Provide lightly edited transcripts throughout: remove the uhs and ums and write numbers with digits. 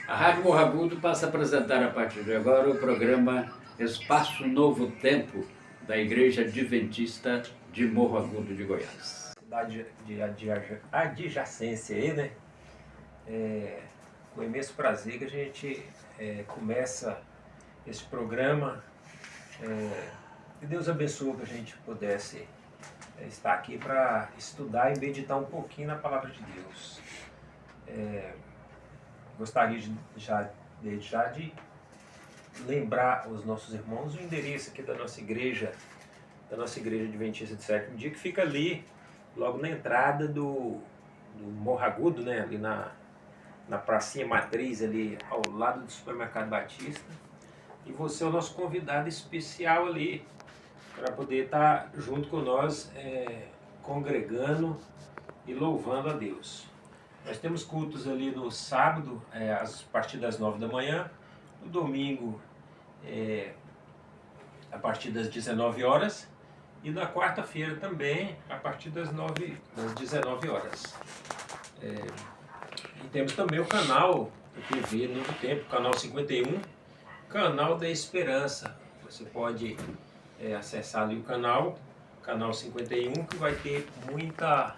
A Rádio Morro Agudo passa a apresentar a partir de agora o programa Espaço Novo Tempo, da Igreja Adventista de Morro Agudo de Goiás. Cidade de adjacência aí, né? Com imenso prazer que a gente começa esse programa. Que Deus abençoe que a gente pudesse estar aqui para estudar e meditar um pouquinho na Palavra de Deus. Gostaria desde já de lembrar aos nossos irmãos o endereço aqui da nossa igreja Adventista de Sétimo Dia, que fica ali, logo na entrada do Morro Agudo, né? Ali na pracinha matriz, ali ao lado do Supermercado Batista. E você é o nosso convidado especial ali, para poder estar junto com nós, congregando e louvando a Deus. Nós temos cultos ali no sábado, a partir das 9 da manhã, no domingo, a partir das 19 horas, e na quarta-feira também, a partir das 19 horas. E temos também o canal da TV Novo Tempo, canal 51, Canal da Esperança. Você pode acessar ali o canal 51, que vai ter muita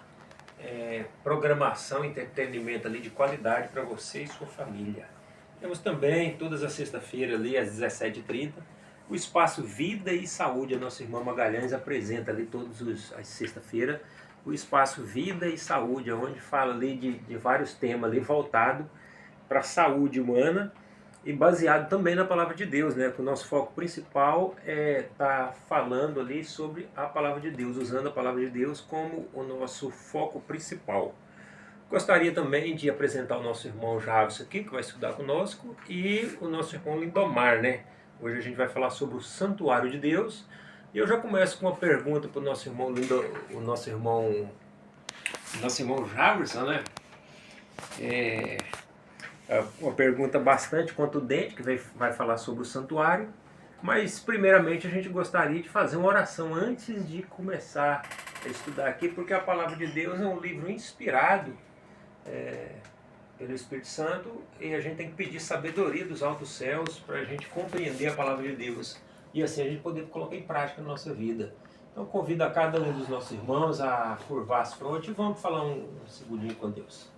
programação, entretenimento ali de qualidade para você e sua família. Temos também, todas as sextas-feiras ali, às 17h30, o Espaço Vida e Saúde. A nossa irmã Magalhães apresenta ali todas as sextas-feiras o Espaço Vida e Saúde, onde fala ali de vários temas ali voltados para a saúde humana e baseado também na Palavra de Deus, né? Que o nosso foco principal é estar falando ali sobre a Palavra de Deus, usando a Palavra de Deus como o nosso foco principal. Gostaria também de apresentar o nosso irmão Javes aqui, que vai estudar conosco, e o nosso irmão Lindomar, né? Hoje a gente vai falar sobre o Santuário de Deus. E eu já começo com uma pergunta para o nosso irmão Javerson, né? Uma pergunta bastante contundente, que vai falar sobre o santuário. Mas primeiramente a gente gostaria de fazer uma oração antes de começar a estudar aqui, porque a Palavra de Deus é um livro inspirado pelo Espírito Santo, e a gente tem que pedir sabedoria dos altos céus para a gente compreender a Palavra de Deus e assim a gente poder colocar em prática na nossa vida. Então convido a cada um dos nossos irmãos a curvar as frontes e vamos falar um segundinho com Deus.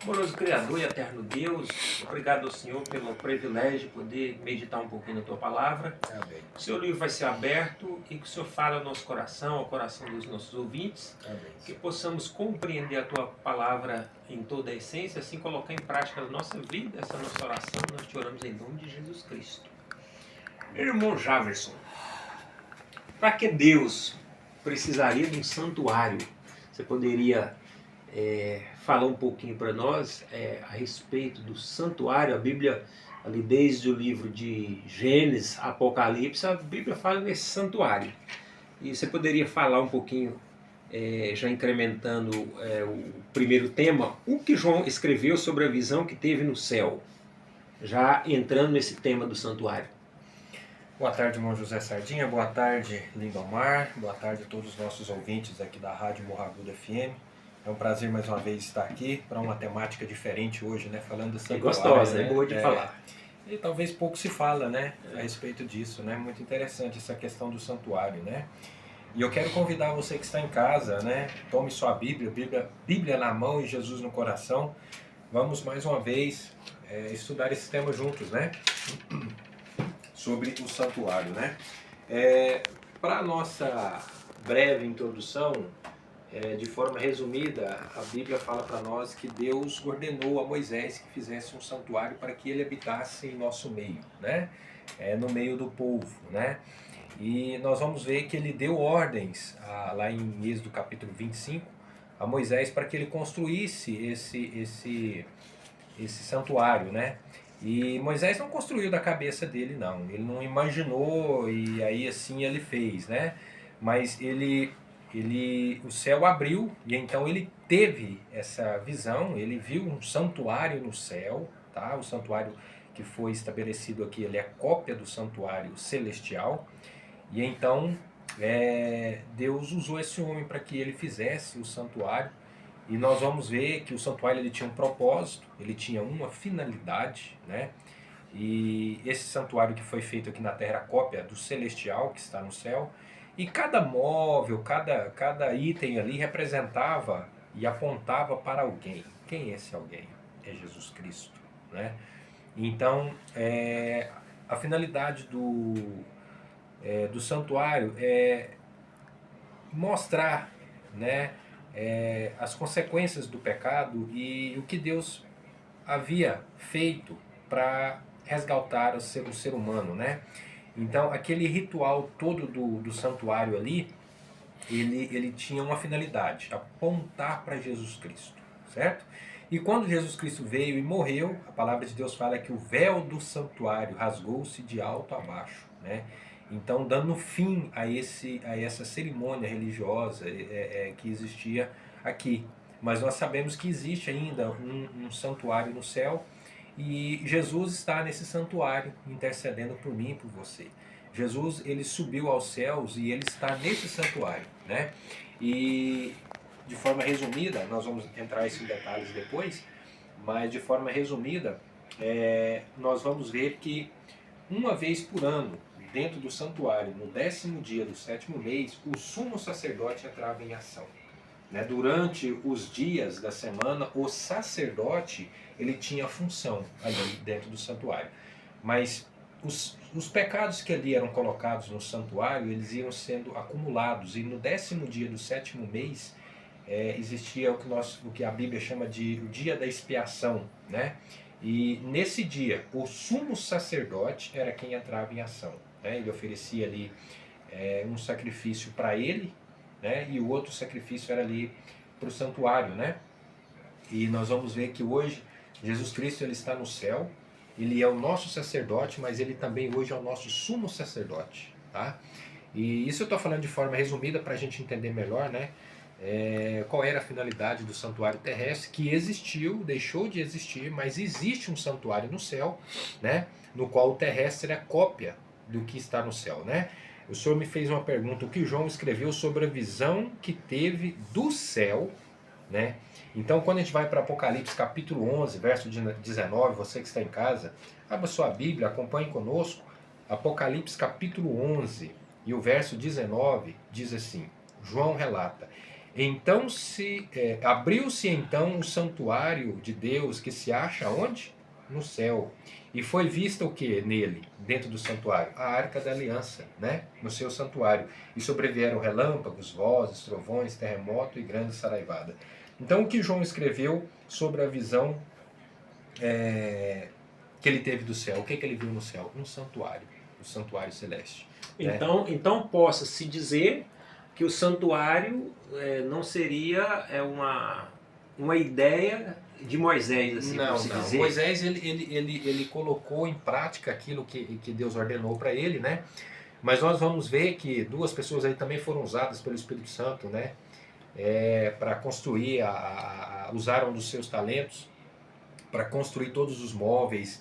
Amoroso Criador e eterno Deus, obrigado ao Senhor pelo privilégio de poder meditar um pouquinho na Tua Palavra. Amém. O Seu livro vai ser aberto e que o Senhor fale ao nosso coração, ao coração dos nossos ouvintes. Amém. Que possamos compreender a Tua Palavra em toda a essência, assim colocar em prática na nossa vida essa nossa oração. Nós te oramos em nome de Jesus Cristo. Meu irmão Javerson, para que Deus precisaria de um santuário? Você poderia falar um pouquinho para nós a respeito do santuário? A Bíblia, ali desde o livro de Gênesis, Apocalipse, a Bíblia fala nesse santuário. E você poderia falar um pouquinho, já incrementando o primeiro tema, o que João escreveu sobre a visão que teve no céu, já entrando nesse tema do santuário. Boa tarde, irmão José Sardinha. Boa tarde, Lindomar. Boa tarde a todos os nossos ouvintes aqui da Rádio Morro Agudo FM. É um prazer mais uma vez estar aqui para uma temática diferente hoje, né? Falando do santuário. É gostosa, né? é boa de falar. E talvez pouco se fala, né? A respeito disso, né? Muito interessante essa questão do santuário, né? E eu quero convidar você que está em casa, né? Tome sua Bíblia na mão e Jesus no coração. Vamos mais uma vez estudar esse tema juntos, né? Sobre o santuário, né? Para a nossa breve introdução, de forma resumida, a Bíblia fala para nós que Deus ordenou a Moisés que fizesse um santuário para que ele habitasse em nosso meio, né? No meio do povo, né? E nós vamos ver que ele deu ordens lá em Êxodo capítulo 25 a Moisés para que ele construísse esse santuário, né? E Moisés não construiu da cabeça dele, não. Ele não imaginou e aí assim ele fez, né? Mas o céu abriu e então ele teve essa visão, ele viu um santuário no céu, tá? O santuário que foi estabelecido aqui, ele é cópia do santuário celestial. E então Deus usou esse homem para que ele fizesse o santuário E nós vamos ver que o santuário ele tinha um propósito, ele tinha uma finalidade, né? E esse santuário que foi feito aqui na terra era a cópia do celestial que está no céu. E cada móvel, cada item ali representava e apontava para alguém. Quem é esse alguém? É Jesus Cristo, né? Então, a finalidade do santuário é mostrar, né, as consequências do pecado e o que Deus havia feito para resgatar o ser humano, né? Então, aquele ritual todo do santuário ali, ele tinha uma finalidade, apontar para Jesus Cristo, certo? E quando Jesus Cristo veio e morreu, a palavra de Deus fala que o véu do santuário rasgou-se de alto a baixo, né? Então, dando fim a essa cerimônia religiosa que existia aqui. Mas nós sabemos que existe ainda um santuário no céu e Jesus está nesse santuário intercedendo por mim e por você. Jesus, ele subiu aos céus e ele está nesse santuário, né? E de forma resumida, nós vamos entrar em detalhes depois, mas de forma resumida, nós vamos ver que uma vez por ano, dentro do santuário, no 10º dia do 7º mês, o sumo sacerdote entrava em ação. Né? Durante os dias da semana, o sacerdote ele tinha função ali dentro do santuário. Mas os pecados que ali eram colocados no santuário, eles iam sendo acumulados. E no 10º dia do 7º mês, existia o que a Bíblia chama de o dia da expiação, né? E nesse dia, o sumo sacerdote era quem entrava em ação, né? Ele oferecia ali um sacrifício para ele, né? E o outro sacrifício era ali para o santuário, né? E nós vamos ver que hoje Jesus Cristo ele está no céu, ele é o nosso sacerdote, mas ele também hoje é o nosso sumo sacerdote, tá? E isso eu estou falando de forma resumida para a gente entender melhor, né? Qual era a finalidade do santuário terrestre, que existiu, deixou de existir, mas existe um santuário no céu, né? No qual o terrestre é cópia do que está no céu, né? O senhor me fez uma pergunta, o que João escreveu sobre a visão que teve do céu, né? Então, quando a gente vai para Apocalipse capítulo 11, verso 19, você que está em casa, abra sua Bíblia, acompanhe conosco. Apocalipse capítulo 11 e o verso 19 diz assim, João relata, então abriu-se então o santuário de Deus que se acha onde? No céu. E foi vista o que nele, dentro do santuário? A arca da aliança, né? No seu santuário. E sobrevieram relâmpagos, vozes, trovões, terremoto e grande saraivada. Então o que João escreveu sobre a visão que ele teve do céu? O que ele viu no céu? Um santuário, o santuário celeste. Então possa-se dizer que o santuário não seria uma ideia de Moisés, assim, não, se não. dizer. Moisés ele colocou em prática aquilo que Deus ordenou para ele, né? Mas nós vamos ver que duas pessoas aí também foram usadas pelo Espírito Santo, né? Para construir, usaram dos seus talentos para construir todos os móveis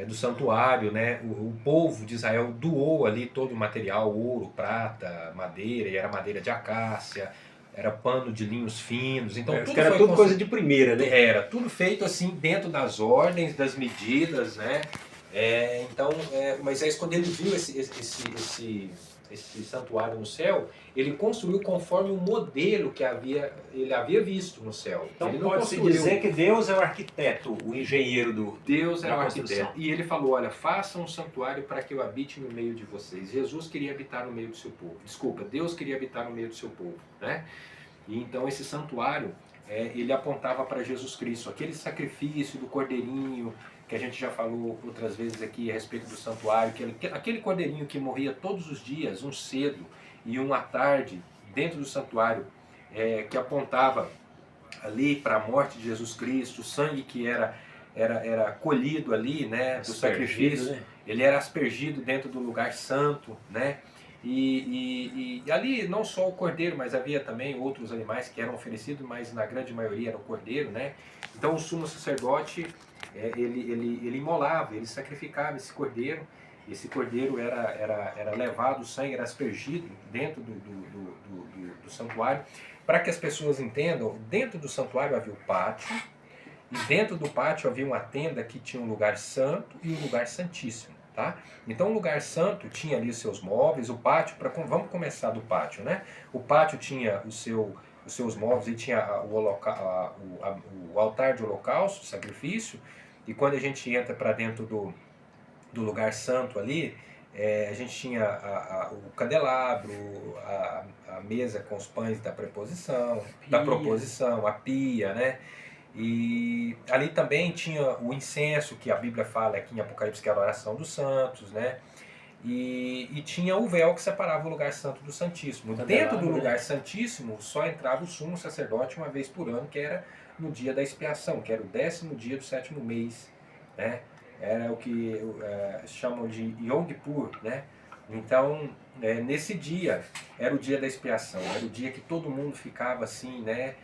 do santuário, né? O povo de Israel doou ali todo o material, ouro, prata, madeira, e era madeira de acácia, era pano de linhos finos, então era tudo coisa de primeira, né? Era tudo feito assim dentro das ordens, das medidas, né? Então, Moisés, quando ele viu esse santuário no céu, ele construiu conforme o modelo que ele havia visto no céu. Então ele não pode-se construiu. dizer que Deus é o arquiteto, o engenheiro Deus é da o construção. arquiteto. E ele falou, olha, faça um santuário para que eu habite no meio de vocês. Jesus queria habitar no meio do seu povo. Desculpa, Deus queria habitar no meio do seu povo, né? E então esse santuário, ele apontava para Jesus Cristo. Aquele sacrifício do cordeirinho, que a gente já falou outras vezes aqui a respeito do santuário, aquele cordeirinho que morria todos os dias, um cedo e um à tarde, dentro do santuário, que apontava ali para a morte de Jesus Cristo, o sangue que era colhido ali, né, do sacrifício, né? Ele era aspergido dentro do lugar santo, né? E ali não só o cordeiro, mas havia também outros animais que eram oferecidos, mas na grande maioria era o cordeiro, né? Então o sumo sacerdote, ele imolava, ele sacrificava esse cordeiro era levado, o sangue era aspergido dentro do santuário, para que as pessoas entendam, dentro do santuário havia o pátio, e dentro do pátio havia uma tenda que tinha um lugar santo e um lugar santíssimo. Tá? Então o lugar santo tinha ali os seus móveis, o pátio, vamos começar do pátio, né? O pátio tinha os seus móveis, e tinha o altar de holocausto, sacrifício, e quando a gente entra para dentro do lugar santo ali, a gente tinha o candelabro, a mesa com os pães da proposição, a pia, né? E ali também tinha o incenso, que a Bíblia fala aqui em Apocalipse que era a oração dos santos, né? E tinha o véu que separava o lugar santo do santíssimo. Dentro do lugar santíssimo só entrava o sumo sacerdote uma vez por ano, que era no dia da expiação, que era o 10º dia do 7º mês, né? Era o que chamam de Yom Kippur, né? Então, nesse dia, era o dia da expiação, era o dia que todo mundo ficava assim, né?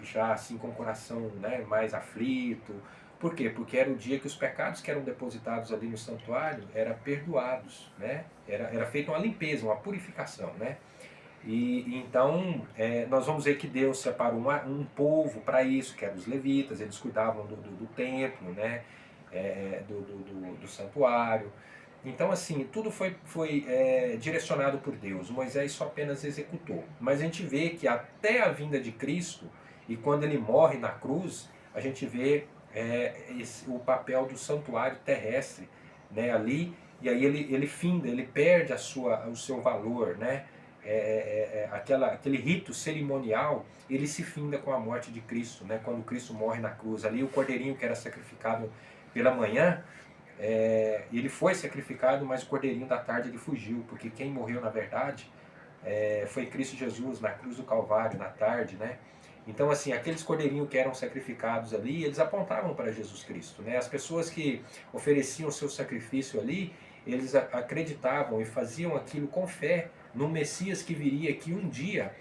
Já assim com o coração, né, mais aflito. Por quê? Porque era o dia que os pecados que eram depositados ali no santuário eram perdoados, né? Era feita uma limpeza, uma purificação, né? E então nós vamos ver que Deus separou um povo para isso, que eram os levitas. Eles cuidavam do templo, né? Do santuário. Então, assim, tudo foi direcionado por Deus. Moisés só apenas executou. Mas a gente vê que até a vinda de Cristo, e quando ele morre na cruz, a gente vê o papel do santuário terrestre, né, ali, e aí ele finda, ele perde o seu valor, né? Aquele rito cerimonial, ele se finda com a morte de Cristo, né? Quando Cristo morre na cruz. Ali o cordeirinho que era sacrificado pela manhã, ele foi sacrificado, mas o cordeirinho da tarde ele fugiu, porque quem morreu na verdade foi Cristo Jesus na cruz do Calvário na tarde, né? Então, assim, aqueles cordeirinhos que eram sacrificados ali, eles apontavam para Jesus Cristo, né? As pessoas que ofereciam o seu sacrifício ali, eles acreditavam e faziam aquilo com fé no Messias que viria, que um dia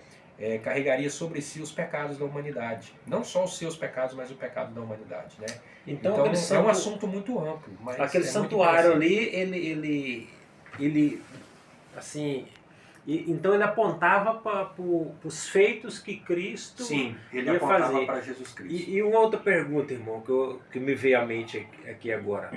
carregaria sobre si os pecados da humanidade. Não só os seus pecados, mas o pecado da humanidade, né? Então é um assunto muito amplo. Mas aquele santuário ali, ele assim, então ele apontava para os feitos que Cristo ele ia apontava fazer. para Jesus Cristo. E uma outra pergunta, irmão, que me veio à mente aqui agora,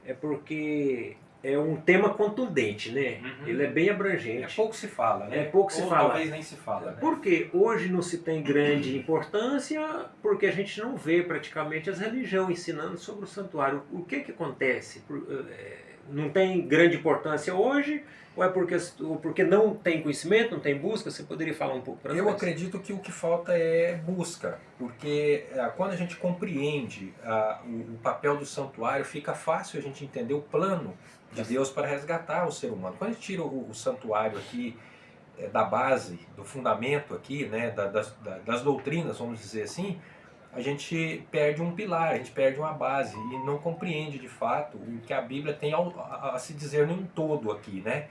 é porque é um tema contundente, né? Uhum. Ele é bem abrangente. Pouco se fala, né? Pouco se fala. Talvez nem se fala, né? Porque hoje não se tem grande importância, porque a gente não vê praticamente as religiões ensinando sobre o santuário. O que acontece? Não tem grande importância hoje? Ou é porque não tem conhecimento, não tem busca? Você poderia falar um pouco para nós? Eu acredito que o que falta é busca, porque quando a gente compreende o papel do santuário, fica fácil a gente entender o plano de Deus para resgatar o ser humano. Quando a gente tira o santuário aqui da base, do fundamento aqui, né, das doutrinas, vamos dizer assim, a gente perde um pilar, a gente perde uma base e não compreende de fato o que a Bíblia tem a se dizer num todo aqui, né?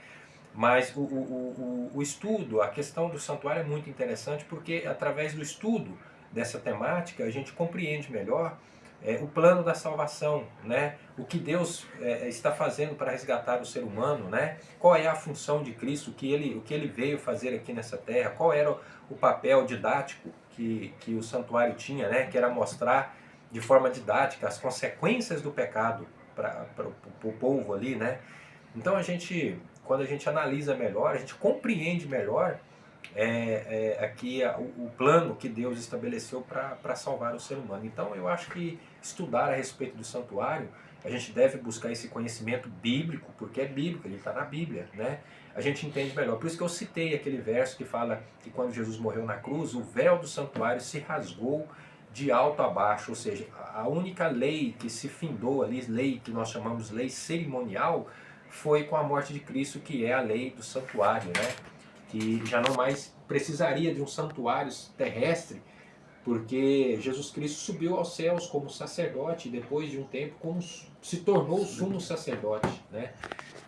Mas o estudo, a questão do santuário é muito interessante, porque através do estudo dessa temática a gente compreende melhor o plano da salvação, né? O que Deus está fazendo para resgatar o ser humano, né? Qual é a função de Cristo, o que ele veio fazer aqui nessa terra, qual era o papel didático que o santuário tinha, né? Que era mostrar de forma didática as consequências do pecado para o povo ali, né? Então quando a gente analisa melhor, a gente compreende melhor aqui o plano que Deus estabeleceu para salvar o ser humano. Então eu acho que estudar a respeito do santuário, a gente deve buscar esse conhecimento bíblico, porque é bíblico, ele está na Bíblia, né? A gente entende melhor. Por isso que eu citei aquele verso que fala que quando Jesus morreu na cruz, o véu do santuário se rasgou de alto a baixo, ou seja, a única lei que se findou ali, lei que nós chamamos lei cerimonial, foi com a morte de Cristo, que é a lei do santuário, né? Que já não mais precisaria de um santuário terrestre, porque Jesus Cristo subiu aos céus como sacerdote e depois de um tempo se tornou o sumo sacerdote, né?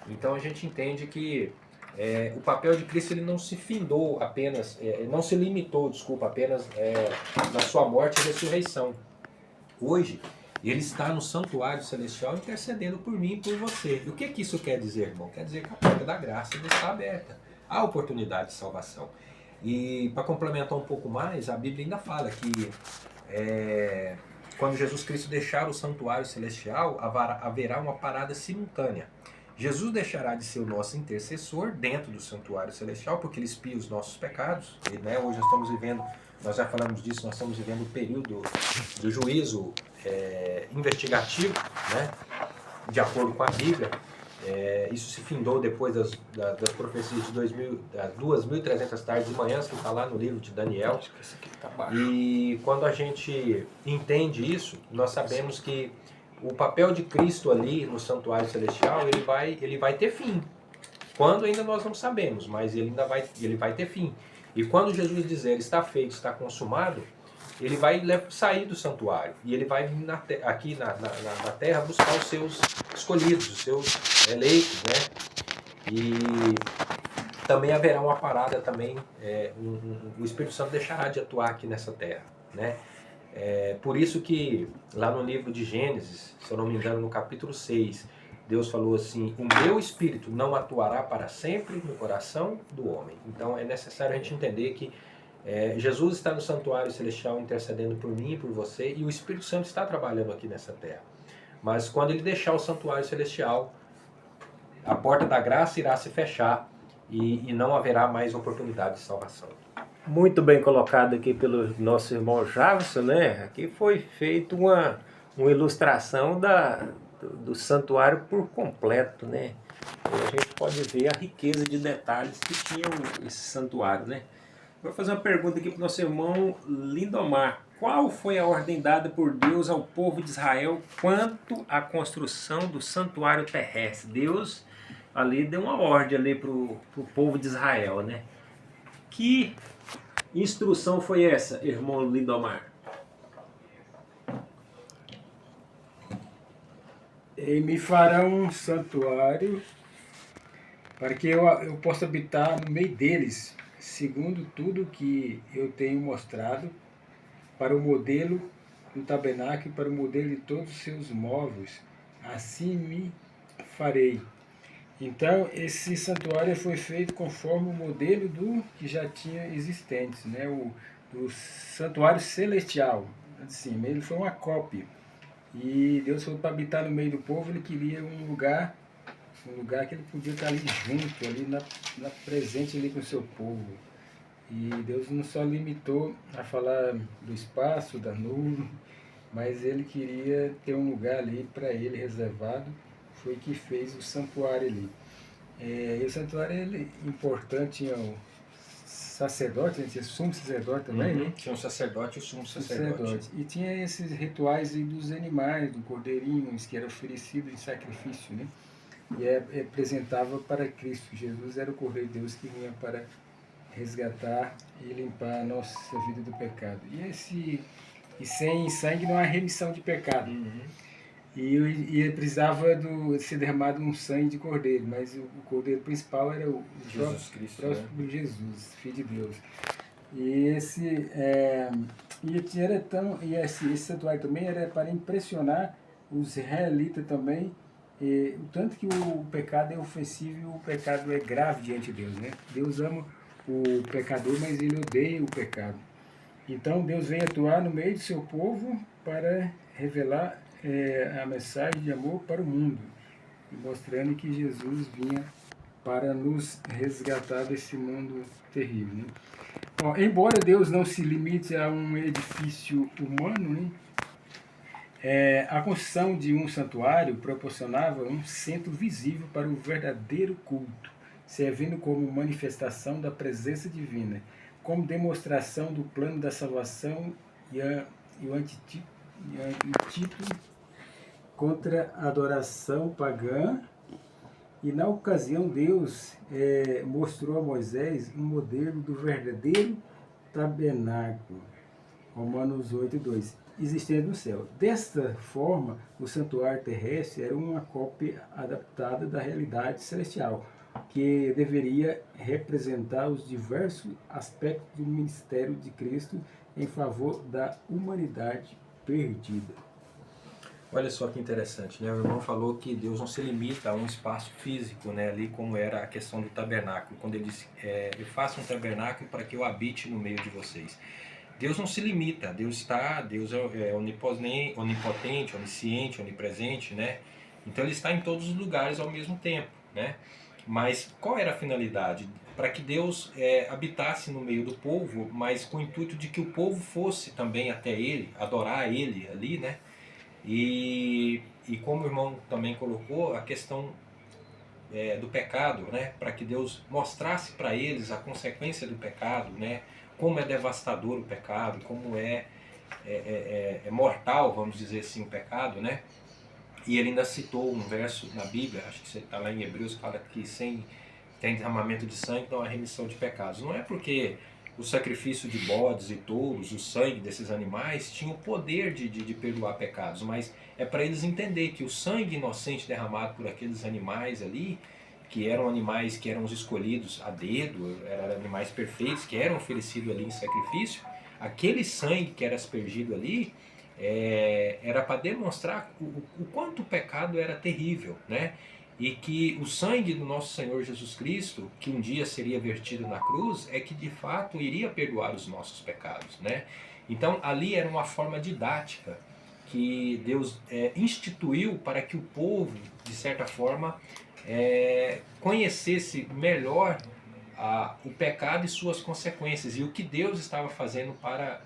Então a gente entende que o papel de Cristo ele não se findou apenas, não se limitou, apenas na sua morte e ressurreição. Hoje ele está no santuário celestial intercedendo por mim e por você. E o que isso quer dizer, irmão? Quer dizer que a porta da graça está aberta. Há oportunidade de salvação. E para complementar um pouco mais, a Bíblia ainda fala que quando Jesus Cristo deixar o santuário celestial, haverá uma parada simultânea. Jesus deixará de ser o nosso intercessor dentro do santuário celestial, porque ele expia os nossos pecados. E, né, hoje nós estamos vivendo, nós já falamos disso, nós estamos vivendo o período do juízo investigativo, né, de acordo com a Bíblia. Isso se findou depois das profecias de 2.300 tardes e manhãs, que está lá no livro de Daniel. Acho que esse aqui tá baixo. E quando a gente entende isso, nós sabemos que o papel de Cristo ali no santuário celestial, ele vai ter fim. Quando ainda nós não sabemos, mas ele vai ter fim. E quando Jesus dizer está feito, está consumado, ele vai sair do santuário e ele vai vir aqui na terra buscar os seus escolhidos, os seus eleitos, né? E também haverá uma parada também, o Espírito Santo deixará de atuar aqui nessa terra, né? Por isso que lá no livro de Gênesis, se eu não me engano, no capítulo 6, Deus falou assim: o meu Espírito não atuará para sempre no coração do homem. Então é necessário a gente entender que Jesus está no santuário celestial intercedendo por mim e por você, e o Espírito Santo está trabalhando aqui nessa terra. Mas quando ele deixar o santuário celestial, a porta da graça irá se fechar e não haverá mais oportunidade de salvação. Muito bem colocado aqui pelo nosso irmão Javson, né? Aqui foi feita uma ilustração do santuário por completo, né? E a gente pode ver a riqueza de detalhes que tinha esse santuário, né? Vou fazer uma pergunta aqui para o nosso irmão Lindomar. Qual foi a ordem dada por Deus ao povo de Israel quanto à construção do santuário terrestre? Deus ali deu uma ordem ali para o povo de Israel, né? Que instrução foi essa, irmão Lindomar? E me fará um santuário para que eu possa habitar no meio deles, segundo tudo que eu tenho mostrado, para o modelo do tabernáculo e para o modelo de todos os seus móveis. Assim me farei. Então, esse santuário foi feito conforme o modelo do que já tinha existentes, né? O santuário celestial. Assim, ele foi uma cópia. E Deus foi para habitar no meio do povo, ele queria um lugar que ele podia estar ali junto, ali presente ali com o seu povo. E Deus não só limitou a falar do espaço, da nuvem, mas ele queria ter um lugar ali para ele reservado, foi que fez o santuário ali. E o santuário é importante, tinha o sacerdote, tinha o sumo sacerdote também, né? Tinha um sacerdote e o sumo sacerdote. E tinha esses rituais aí dos animais, do cordeirinho, que era oferecido em sacrifício, né? E apresentava para Cristo. Jesus era o Cordeiro de Deus que vinha para resgatar e limpar a nossa vida do pecado. E sem sangue não há remissão de pecado. E precisava ser derramado um sangue de cordeiro, mas o cordeiro principal era o Jesus Cristo, próprio Jesus, Filho de Deus. E esse santuário também era para impressionar os israelitas também, o tanto que o pecado é ofensivo e o pecado é grave diante de Deus, né? Deus ama o pecador, mas ele odeia o pecado. Então Deus vem atuar no meio do seu povo para revelar a mensagem de amor para o mundo, mostrando que Jesus vinha para nos resgatar desse mundo terrível, né? Bom, embora Deus não se limite a um edifício humano, né? A construção de um santuário proporcionava um centro visível para o verdadeiro culto, servindo como manifestação da presença divina, como demonstração do plano da salvação e o antídoto contra a adoração pagã. E na ocasião Deus mostrou a Moisés um modelo do verdadeiro tabernáculo, Romanos 8:2, existente no céu. Desta forma, o santuário terrestre era uma cópia adaptada da realidade celestial, que deveria representar os diversos aspectos do ministério de Cristo em favor da humanidade perdida. Olha só que interessante, né? O irmão falou que Deus não se limita a um espaço físico, né? Ali como era a questão do tabernáculo, quando ele disse, eu faço um tabernáculo para que eu habite no meio de vocês. Deus não se limita, Deus é onipotente, onisciente, onipresente, né? Então ele está em todos os lugares ao mesmo tempo, né? Mas qual era a finalidade? Para que Deus habitasse no meio do povo, mas com o intuito de que o povo fosse também até ele, adorar ele ali, né? E como o irmão também colocou, a questão do pecado, né? Para que Deus mostrasse para eles a consequência do pecado, né? Como é devastador o pecado, como é mortal, vamos dizer assim, o pecado, né? E ele ainda citou um verso na Bíblia, acho que você está lá em Hebreus, que fala que sem derramamento de sangue não há remissão de pecados. Não é porque o sacrifício de bodes e touros, o sangue desses animais, tinha o poder de perdoar pecados, mas é para eles entender que o sangue inocente derramado por aqueles animais ali, que eram animais que eram os escolhidos a dedo, eram animais perfeitos, que eram oferecidos ali em sacrifício, aquele sangue que era aspergido ali, era para demonstrar o quanto o pecado era terrível, né? E que o sangue do nosso Senhor Jesus Cristo, que um dia seria vertido na cruz, é que de fato iria perdoar os nossos pecados, né? Então ali era uma forma didática que Deus instituiu para que o povo, de certa forma, conhecesse melhor o pecado e suas consequências e o que Deus estava fazendo para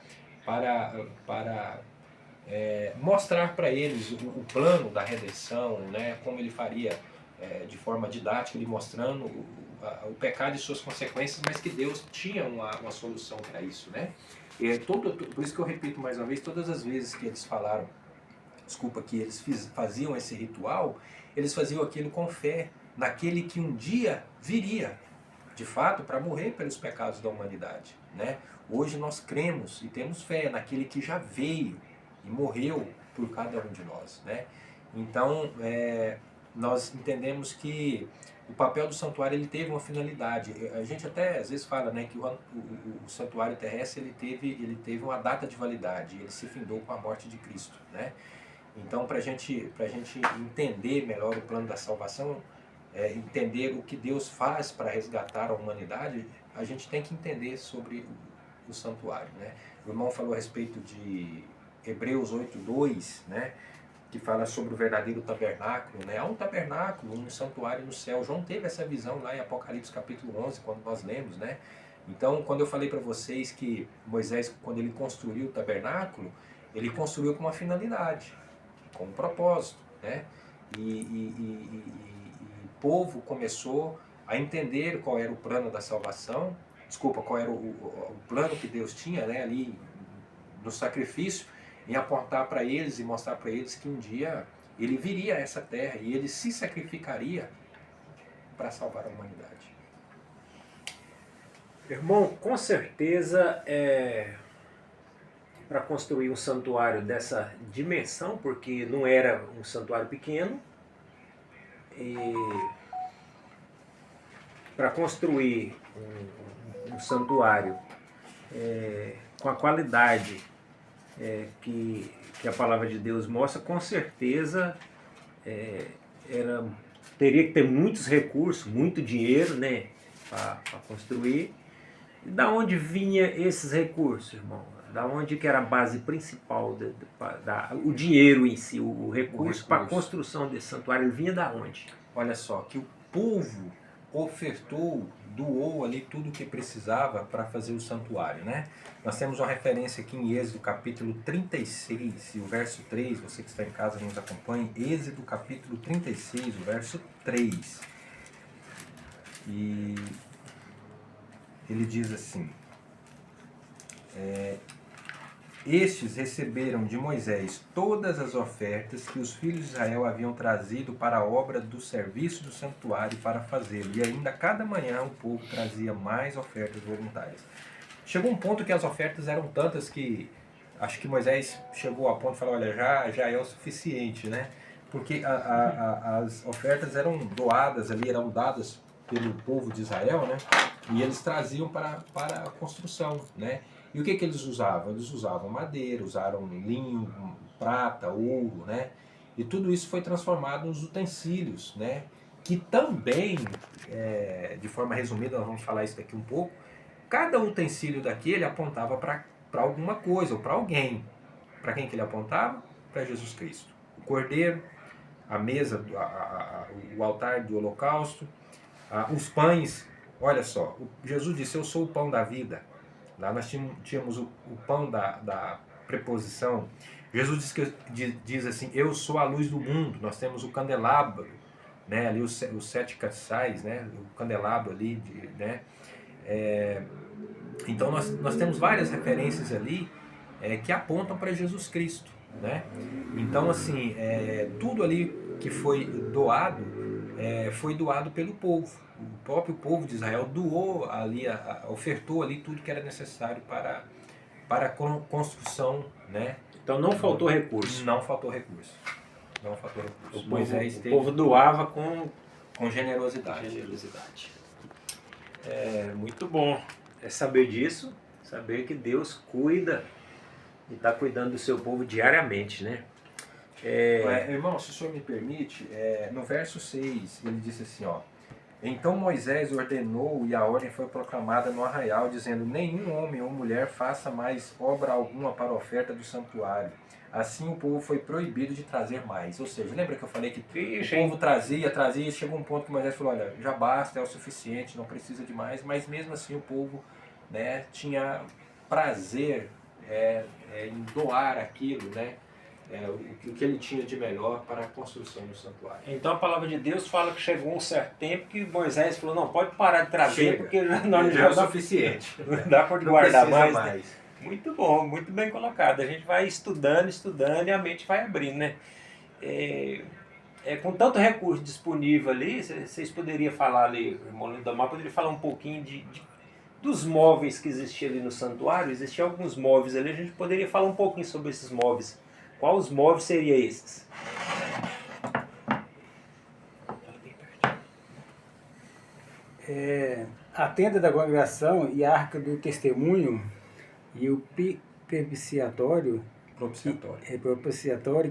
mostrar para eles o plano da redenção, né? Como ele faria de forma didática, ele mostrando o pecado e suas consequências, mas que Deus tinha uma solução para isso, né? Por isso que eu repito mais uma vez, todas as vezes que eles falaram, que eles faziam esse ritual, eles faziam aquilo com fé naquele que um dia viria, de fato, para morrer pelos pecados da humanidade, né? Hoje nós cremos e temos fé naquele que já veio e morreu por cada um de nós, né? Então, nós entendemos que o papel do santuário ele teve uma finalidade. A gente até às vezes fala, né, que o santuário terrestre ele teve uma data de validade, ele se findou com a morte de Cristo, né? Então, para a gente entender melhor o plano da salvação, entender o que Deus faz para resgatar a humanidade, a gente tem que entender sobre o santuário, né? O irmão falou a respeito de Hebreus 8:2, né? Que fala sobre o verdadeiro tabernáculo, né? Há um tabernáculo, um santuário no céu. João teve essa visão lá em Apocalipse capítulo 11, quando nós lemos, né? Então, quando eu falei para vocês que Moisés, quando ele construiu o tabernáculo, ele construiu com uma finalidade, com um propósito, né? E o povo começou a entender qual era o plano da salvação, qual era o plano que Deus tinha, né, ali no sacrifício, em apontar para eles e mostrar para eles que um dia ele viria a essa terra e ele se sacrificaria para salvar a humanidade. Irmão, com certeza para construir um santuário dessa dimensão, porque não era um santuário pequeno, e para construir um santuário com a qualidade que a palavra de Deus mostra, com certeza teria que ter muitos recursos, muito dinheiro, né, para construir. E da onde vinha esses recursos, irmão? Da onde que era a base principal, o dinheiro em si, o recurso para a construção desse santuário, ele vinha da onde? Olha só, que o povo ofertou, doou ali tudo o que precisava para fazer o santuário, né? Nós temos uma referência aqui em Êxodo capítulo 36, e o verso 3, você que está em casa nos acompanhe, Êxodo capítulo 36, o verso 3. E ele diz assim: estes receberam de Moisés todas as ofertas que os filhos de Israel haviam trazido para a obra do serviço do santuário para fazê-lo. E ainda cada manhã o povo trazia mais ofertas voluntárias. Chegou um ponto que as ofertas eram tantas que acho que Moisés chegou a ponto de falar, olha, já é o suficiente, né? Porque as ofertas eram doadas ali, eram dadas pelo povo de Israel, né? E eles traziam para a construção, né? E o que eles usavam? Eles usavam madeira, usaram linho, prata, ouro, né? E tudo isso foi transformado nos utensílios, né? Que também, de forma resumida, nós vamos falar isso daqui um pouco, cada utensílio daquele apontava para alguma coisa ou para alguém. Para quem que ele apontava? Para Jesus Cristo. O cordeiro, a mesa, o altar do holocausto, os pães. Olha só, Jesus disse: eu sou o pão da vida. Lá nós tínhamos o pão da preposição. Jesus diz assim: eu sou a luz do mundo. Nós temos o candelabro, né? Ali os 7 castiçais, né? O candelabro ali, né? Então nós temos várias referências ali que apontam para Jesus Cristo, né? Então assim, tudo ali que foi doado pelo povo. O próprio povo de Israel doou ali, ofertou ali tudo que era necessário para a construção, né? Então não faltou recurso. Não faltou recurso. Não faltou recurso. O povo doava com generosidade. Muito bom. É saber disso, saber que Deus cuida e está cuidando do seu povo diariamente, né? Irmão, se o senhor me permite, no verso 6 ele disse assim, ó: então Moisés ordenou e a ordem foi proclamada no arraial, dizendo: nenhum homem ou mulher faça mais obra alguma para a oferta do santuário. Assim o povo foi proibido de trazer mais. Ou seja, lembra que eu falei que o povo trazia, e chegou um ponto que Moisés falou: olha, já basta, é o suficiente, não precisa de mais. Mas mesmo assim o povo, né, tinha prazer em doar aquilo, né? O que ele tinha de melhor para a construção do santuário. Então a palavra de Deus fala que chegou um certo tempo que Moisés falou: não, pode parar de trazer, chega, porque não já é o suficiente. Não dá para guardar mais. Né? Muito bom, muito bem colocado. A gente vai estudando e a mente vai abrindo, né? Com tanto recurso disponível ali, vocês poderiam falar ali, o irmão Lindomar poderia falar um pouquinho dos móveis que existiam ali no santuário. Existiam alguns móveis ali, a gente poderia falar um pouquinho sobre esses móveis. Quais os móveis seriam esses? A tenda da congregação e a arca do testemunho e o propiciatório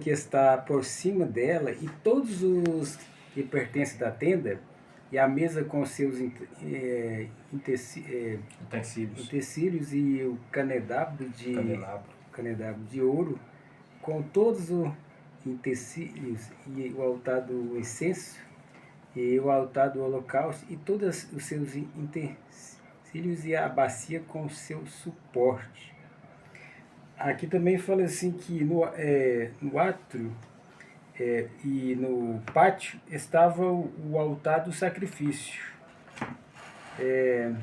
que está por cima dela, e todos os que pertencem da tenda, e a mesa com seus utensílios e o candelabro de ouro, com todos os utensílios, e o altar do incenso, e o altar do holocausto, e todos os seus utensílios, e a bacia com seu suporte. Aqui também fala assim que no átrio e no pátio estava o altar do sacrifício, e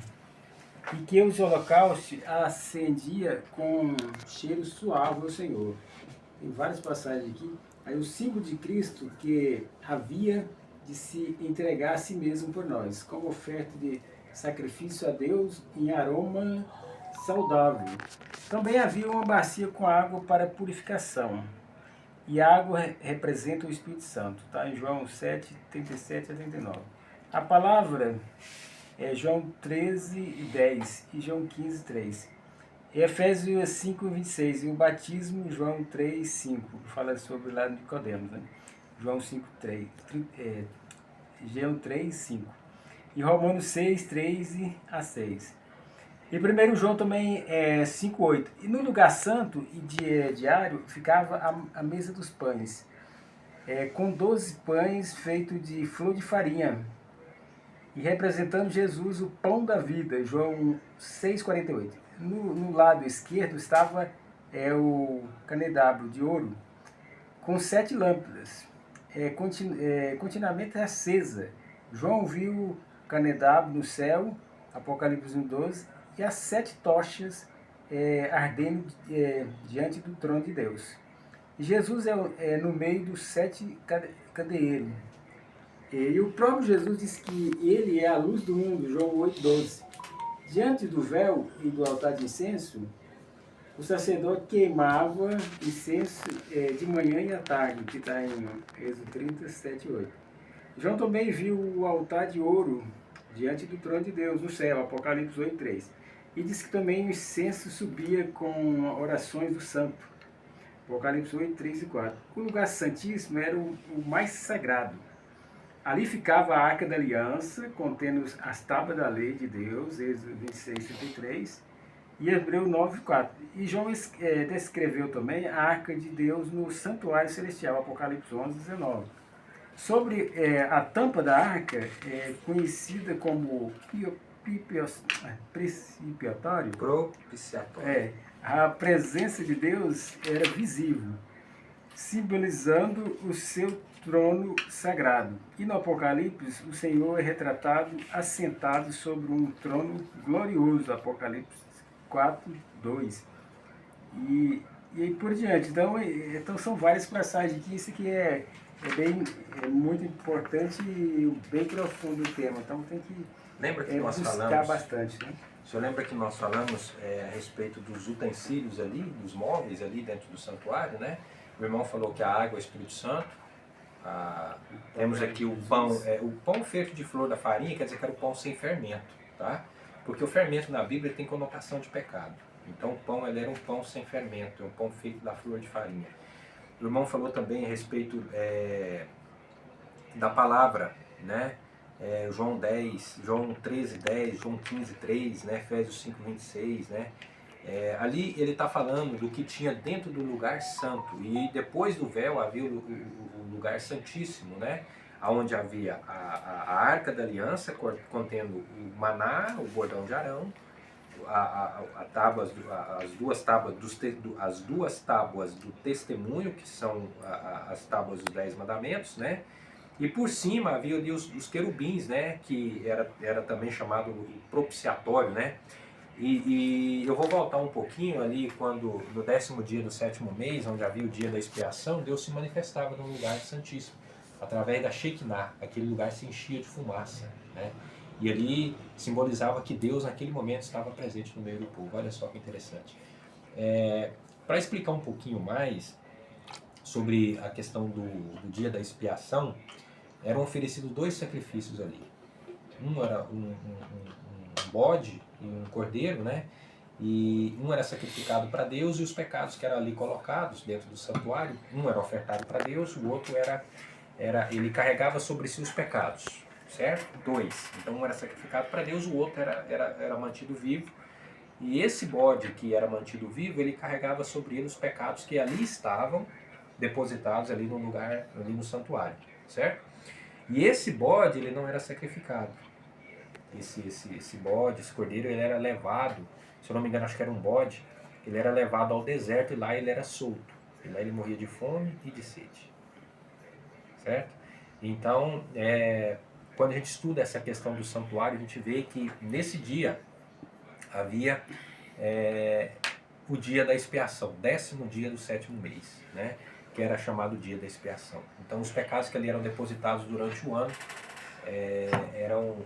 que os holocaustos acendia com cheiro suave ao Senhor. Tem várias passagens aqui. Aí o símbolo de Cristo que havia de se entregar a si mesmo por nós, como oferta de sacrifício a Deus em aroma saudável. Também havia uma bacia com água para purificação. E a água representa o Espírito Santo. Está em João 7, 37 a 39. A palavra é João 13, 10 e João 15, 3. Efésios 5, 26. E o batismo, João 3, 5. Fala sobre lá de Nicodemos, né? João 5, 3. João 3, 5. E Romanos 6, 3 a 6. E 1 João também 5, 8. E no lugar santo e diário ficava a mesa dos pães, com 12 pães feitos de flor de farinha, e representando Jesus, o pão da vida. João 6, 48. No lado esquerdo estava o candelabro de ouro, com 7 lâmpadas, continuamente acesa. João viu o candelabro no céu, Apocalipse 1:12, e as 7 tochas ardendo diante do trono de Deus. E Jesus no meio dos 7 candeeiros. E o próprio Jesus diz que ele é a luz do mundo, João 8:12. Diante do véu e do altar de incenso, o sacerdote queimava incenso de manhã e à tarde, que está em Êxodo 30, 7 e 8. João também viu o altar de ouro diante do trono de Deus no céu, Apocalipse 8:3. E diz que também o incenso subia com orações do santo. Apocalipse 8, 3 e 4. O lugar santíssimo era o mais sagrado. Ali ficava a Arca da Aliança, contendo as tábuas da lei de Deus, Êxodo 26, 33, e Hebreu 9, 4. E João descreveu também a Arca de Deus no Santuário Celestial, Apocalipse 11, 19. Sobre a tampa da arca, conhecida como precipitatório, Propiciatório. a presença de Deus era visível, simbolizando o seu trono sagrado. E no Apocalipse, o Senhor é retratado assentado sobre um trono glorioso, Apocalipse 4, 2. E aí por diante. Então são várias passagens aqui, isso aqui é muito importante e bem profundo o tema. Então tem que Lembra que nós buscar falamos, bastante, né? o senhor lembra que nós falamos a respeito dos utensílios ali, dos móveis ali dentro do santuário, né? O irmão falou que a água é o Espírito Santo. Temos aqui o pão feito de flor da farinha, quer dizer que era o pão sem fermento, tá? Porque o fermento na Bíblia tem conotação de pecado. Então o pão ele era um pão sem fermento, é um pão feito da flor de farinha. O irmão falou também a respeito da palavra, né? João 10, João 13, 10, João 15, 3, né? Efésios 5, 26, né? Ali ele está falando do que tinha dentro do lugar santo, e depois do véu havia o lugar santíssimo, né? Onde havia a Arca da Aliança contendo o maná, o bordão de Arão, as duas tábuas do testemunho, que são as tábuas dos 10 mandamentos, né? E por cima havia ali os querubins, né? Que era também chamado propiciatório, né? E eu vou voltar um pouquinho ali quando no 10º dia do 7º mês, onde havia o dia da expiação, Deus se manifestava no lugar santíssimo, através da Shekinah, aquele lugar se enchia de fumaça, né? E ali simbolizava que Deus naquele momento estava presente no meio do povo. Olha só que interessante. Para explicar um pouquinho mais sobre a questão do dia da expiação, eram oferecidos 2 sacrifícios ali. Um era um bode e um cordeiro, né? E um era sacrificado para Deus, e os pecados que eram ali colocados dentro do santuário, um era ofertado para Deus, o outro ele carregava sobre si os pecados, certo? 2. Então um era sacrificado para Deus, o outro era mantido vivo. E esse bode que era mantido vivo, ele carregava sobre ele os pecados que ali estavam depositados ali no lugar, ali no santuário, certo? E esse bode, ele não era sacrificado. Esse bode, esse cordeiro, ele era levado, se eu não me engano, acho que era um bode, ele era levado ao deserto e lá ele era solto. E lá ele morria de fome e de sede. Certo? Então, quando a gente estuda essa questão do santuário, a gente vê que nesse dia havia o dia da expiação, 10º dia do 7º mês, né? Que era chamado dia da expiação. Então os pecados que ali eram depositados durante o ano eram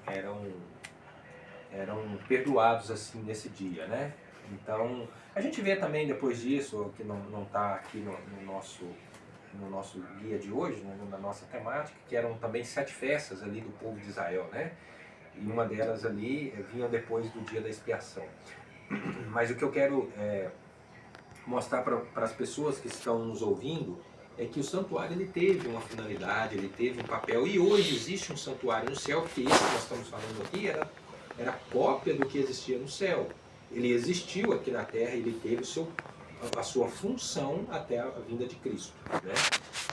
perdoados assim nesse dia, né? Então a gente vê também depois disso, que não está aqui no nosso guia de hoje, né, na nossa temática, que eram também 7 festas ali do povo de Israel, né? E uma delas ali vinha depois do dia da expiação. Mas o que eu quero mostrar para as pessoas que estão nos ouvindo é que o santuário ele teve uma finalidade, ele teve um papel, e hoje existe um santuário no céu, porque isso que nós estamos falando aqui era cópia do que existia no céu. Ele existiu aqui na terra, ele teve a sua função até a vinda de Cristo, né?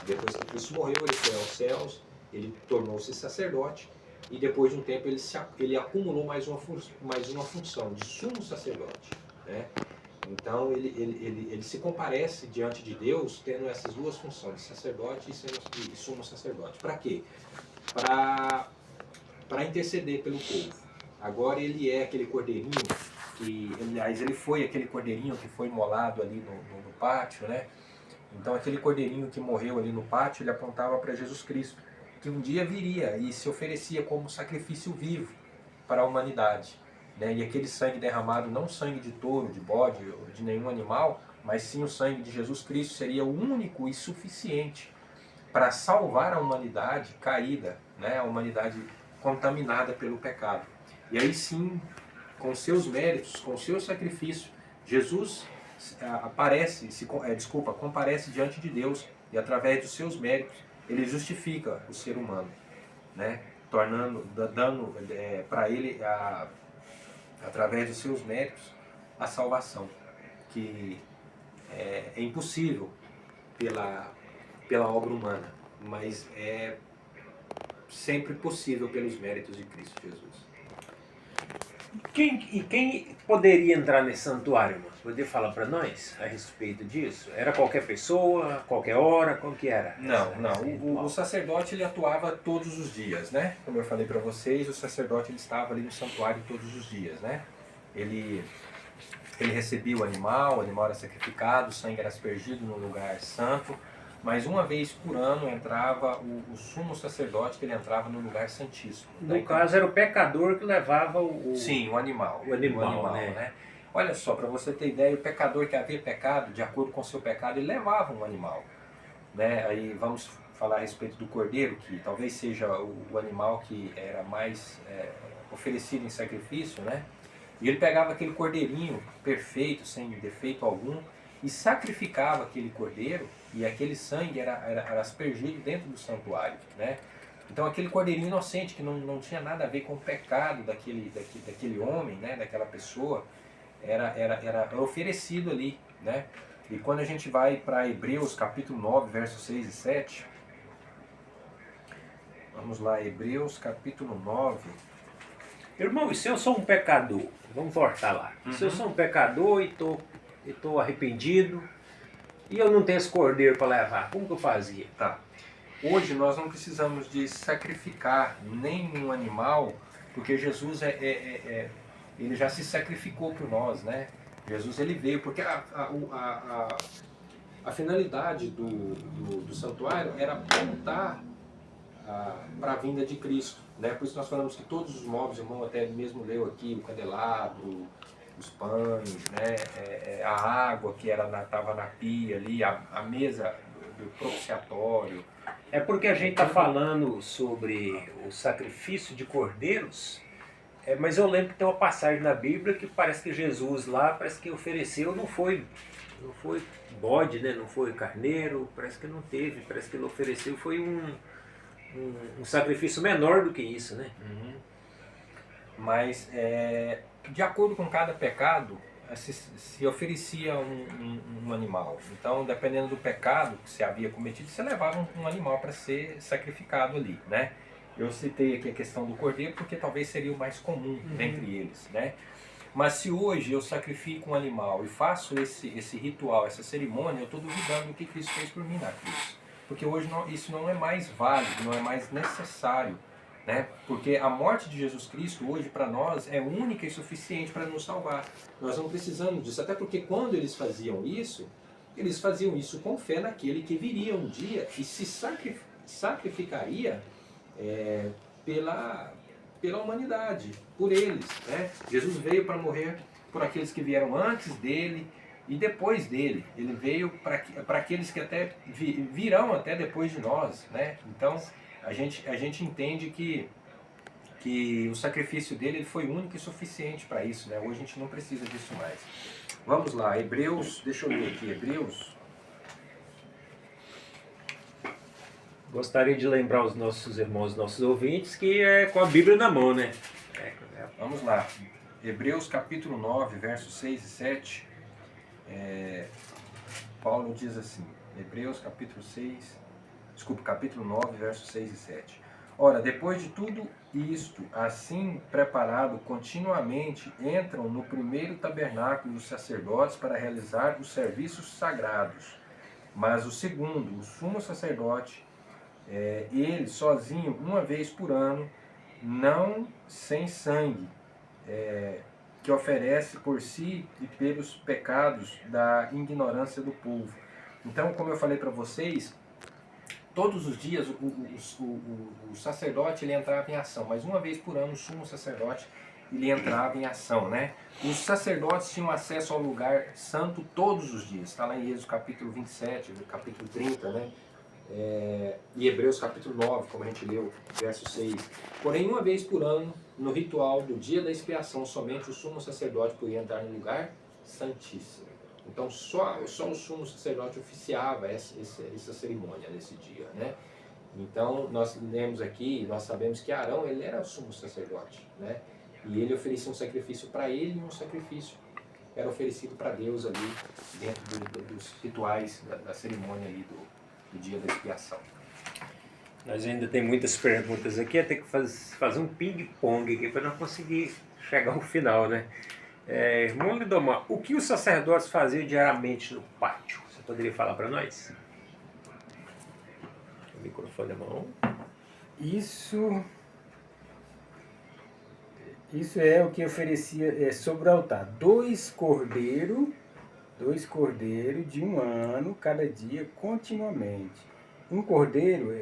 Depois que Cristo morreu, ele foi aos céus, ele tornou-se sacerdote, e depois de um tempo ele acumulou mais uma função de sumo sacerdote, né? Então ele se comparece diante de Deus tendo essas 2 funções, sacerdote e sumo sacerdote. Para quê? Para interceder pelo povo. Agora ele é aquele cordeirinho que, aliás, ele foi aquele cordeirinho que foi imolado ali no pátio, né? Então aquele cordeirinho que morreu ali no pátio, ele apontava para Jesus Cristo, que um dia viria e se oferecia como sacrifício vivo para a humanidade, né? E aquele sangue derramado, não sangue de touro, de bode ou de nenhum animal, mas sim o sangue de Jesus Cristo, seria o único e suficiente para salvar a humanidade caída, né? A humanidade contaminada pelo pecado. E aí sim, com seus méritos, com seu sacrifício, Jesus comparece diante de Deus e através dos seus méritos ele justifica o ser humano, né? Dando para ele, através dos seus méritos, a salvação, que é impossível pela obra humana, mas é sempre possível pelos méritos de Cristo Jesus. Quem poderia entrar nesse santuário, irmão? Poderia falar para nós a respeito disso? Era qualquer pessoa, qualquer hora, como que era? O sacerdote ele atuava todos os dias, né? Como eu falei para vocês, o sacerdote ele estava ali no santuário todos os dias, né? Ele recebia o animal era sacrificado, o sangue era aspergido no lugar santo, mas uma vez por ano entrava o sumo sacerdote, que ele entrava no lugar santíssimo. No caso era o pecador que levava o... Sim, o animal, né? Olha só, para você ter ideia, o pecador que havia pecado, de acordo com o seu pecado, ele levava um animal, né? Aí vamos falar a respeito do cordeiro, que talvez seja o animal que era mais oferecido em sacrifício, né? E ele pegava aquele cordeirinho perfeito, sem defeito algum, e sacrificava aquele cordeiro, e aquele sangue era aspergido dentro do santuário, né? Então aquele cordeirinho inocente, que não tinha nada a ver com o pecado daquele homem, né? Daquela pessoa, era oferecido ali, né? E quando a gente vai para Hebreus capítulo 9, versos 6 e 7, vamos lá, Hebreus capítulo 9... Irmão, e se eu sou um pecador? Vamos voltar lá. Se eu sou um pecador e estou arrependido e eu não tenho esse cordeiro para levar, como que eu fazia? Tá. Hoje nós não precisamos de sacrificar nenhum animal, porque Jesus ele já se sacrificou por nós, né? Jesus ele veio, porque a finalidade do santuário era apontar para a vinda de Cristo, né? Por isso nós falamos que todos os móveis, o irmão até mesmo leu aqui, o candelabro, os pães, né? A água que estava na pia ali, a mesa do propiciatório. É porque a gente está falando sobre o sacrifício de cordeiros, mas eu lembro que tem uma passagem na Bíblia que parece que Jesus lá, parece que ofereceu, não foi bode, né? Não foi carneiro, parece que não teve, parece que ele ofereceu, foi um sacrifício menor do que isso, né? Mas de acordo com cada pecado se oferecia um animal. Então, dependendo do pecado que você havia cometido, você levava um animal para ser sacrificado ali, né? Eu citei aqui a questão do cordeiro porque talvez seria o mais comum entre eles, né? Mas se hoje eu sacrifico um animal e faço esse ritual, essa cerimônia, eu estou duvidando do que Cristo fez por mim na cruz. Porque hoje isso não é mais válido, não é mais necessário, né? Porque a morte de Jesus Cristo hoje para nós é única e suficiente para nos salvar. Nós não precisamos disso, até porque quando eles faziam isso com fé naquele que viria um dia e se sacrificaria pela humanidade, por eles, né? Jesus veio para morrer por aqueles que vieram antes dele e depois dele. Ele veio para aqueles que até virão até depois de nós, né? Então a gente entende que o sacrifício dele ele foi único e suficiente para isso, né? Hoje a gente não precisa disso mais. Vamos lá, Hebreus, deixa eu ler aqui, Hebreus. Gostaria de lembrar os nossos irmãos, nossos ouvintes, que é com a Bíblia na mão, né? Vamos lá, Hebreus capítulo 9, versos 6 e 7. Paulo diz assim, Hebreus capítulo 9, versos 6 e 7. Ora, depois de tudo isto, assim preparado continuamente, entram no primeiro tabernáculo os sacerdotes para realizar os serviços sagrados. Mas o segundo, o sumo sacerdote, ele sozinho, uma vez por ano, não sem sangue, que oferece por si e pelos pecados da ignorância do povo. Então, como eu falei para vocês, todos os dias o sacerdote ele entrava em ação, mas uma vez por ano o sumo sacerdote ele entrava em ação, né? Os sacerdotes tinham acesso ao lugar santo todos os dias, está lá em Êxodo capítulo 27, capítulo 30, né? E Hebreus capítulo 9, como a gente leu, verso 6. Porém, uma vez por ano, no ritual do dia da expiação, somente o sumo sacerdote podia entrar no lugar santíssimo. Então só o sumo sacerdote oficiava essa cerimônia nesse dia, né? Então nós lemos aqui, nós sabemos que Arão, ele era o sumo sacerdote, né? E ele oferecia um sacrifício para ele e um sacrifício era oferecido para Deus ali dentro dos rituais da cerimônia ali do dia da expiação. Nós ainda tem muitas perguntas aqui, eu tenho que fazer um ping-pong aqui para nós conseguir chegar ao final, né? Irmão Lidomar, o que os sacerdotes faziam diariamente no pátio? Você poderia falar para nós? O microfone é mão. Isso é o que oferecia sobre o altar. 2 cordeiros de 1 ano, cada dia, continuamente. Um cordeiro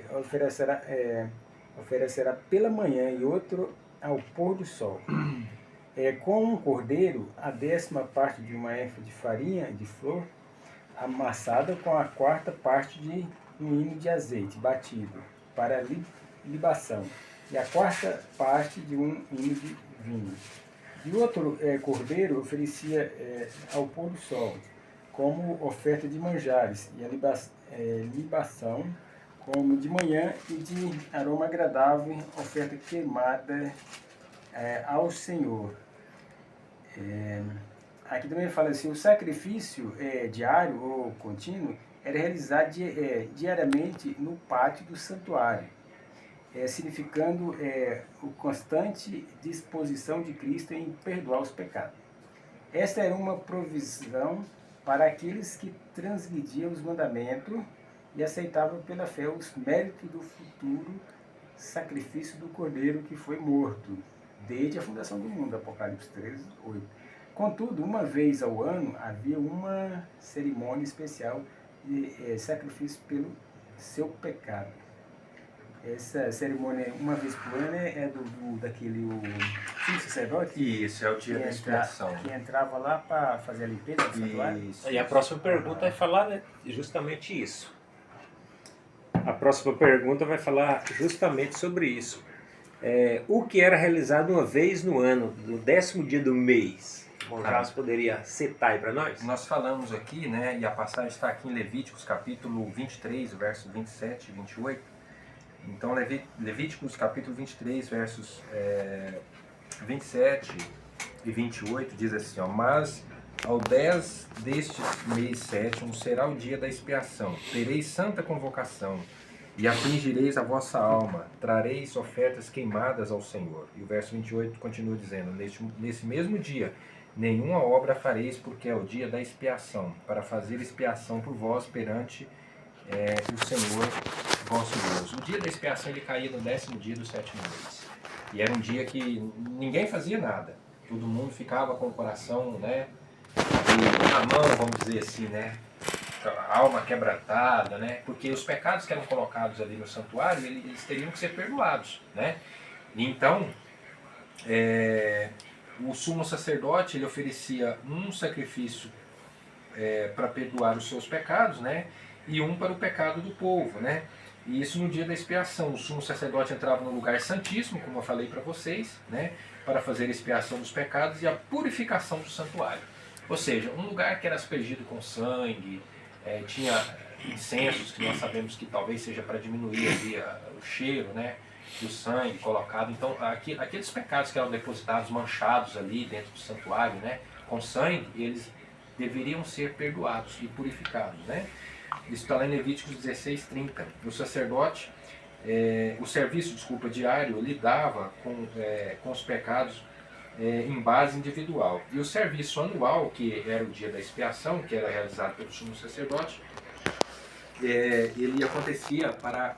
oferecerá pela manhã e outro ao pôr do sol. Com um cordeiro, a 10ª parte de uma efa de farinha de flor, amassada com a 4ª parte de um hino de azeite batido, para libação, e a 4ª parte de um hino de vinho. E outro cordeiro oferecia ao pôr do sol, como oferta de manjares, e a libação, como de manhã, e de aroma agradável, oferta queimada ao Senhor. Aqui também fala assim, o sacrifício diário ou contínuo era realizado diariamente no pátio do santuário, significando a constante disposição de Cristo em perdoar os pecados. Esta era uma provisão para aqueles que transgrediam os mandamentos e aceitavam pela fé os méritos do futuro sacrifício do Cordeiro que foi morto, desde a fundação do mundo, Apocalipse 13, 8. Contudo, uma vez ao ano, havia uma cerimônia especial de sacrifício pelo seu pecado. Essa cerimônia, uma vez por ano, daquele sumo sacerdote? Isso, é o dia da expiação. Que entrava lá para fazer a limpeza do santuário? Isso. E a próxima pergunta vai falar, né, justamente isso. A próxima pergunta vai falar justamente sobre isso. O que era realizado uma vez no ano, no 10º dia do mês? O Jás poderia citar aí para nós? Nós falamos aqui, né, e a passagem está aqui em Levíticos, capítulo 23, versos 27 e 28. Então, Levíticos, capítulo 23, versos 27 e 28, diz assim, ó, mas ao 10 deste mês 7º será o dia da expiação, tereis santa convocação, e afligireis a vossa alma, trareis ofertas queimadas ao Senhor. E o verso 28 continua dizendo, nesse mesmo dia, nenhuma obra fareis, porque é o dia da expiação, para fazer expiação por vós perante o Senhor vosso Deus. O dia da expiação ele caía no 10º dia do 7º mês. E era um dia que ninguém fazia nada. Todo mundo ficava com o coração, né, na mão, vamos dizer assim, né, a alma quebrantada, né, porque os pecados que eram colocados ali no santuário, eles teriam que ser perdoados, né. E então, o sumo sacerdote, ele oferecia um sacrifício para perdoar os seus pecados, né, e um para o pecado do povo, né. E isso no dia da expiação. O sumo sacerdote entrava no lugar santíssimo, como eu falei para vocês, né, para fazer a expiação dos pecados e a purificação do santuário. Ou seja, um lugar que era aspergido com sangue, tinha incensos, que nós sabemos que talvez seja para diminuir ali o cheiro, né, do sangue colocado. Então, aqueles pecados que eram depositados, manchados ali dentro do santuário, né, com sangue, eles deveriam ser perdoados e purificados, né. Isso está lá em Levíticos 16:30. O sacerdote, o serviço, diário, lidava com os pecados em base individual. E o serviço anual, que era o dia da expiação, que era realizado pelo sumo sacerdote, ele acontecia para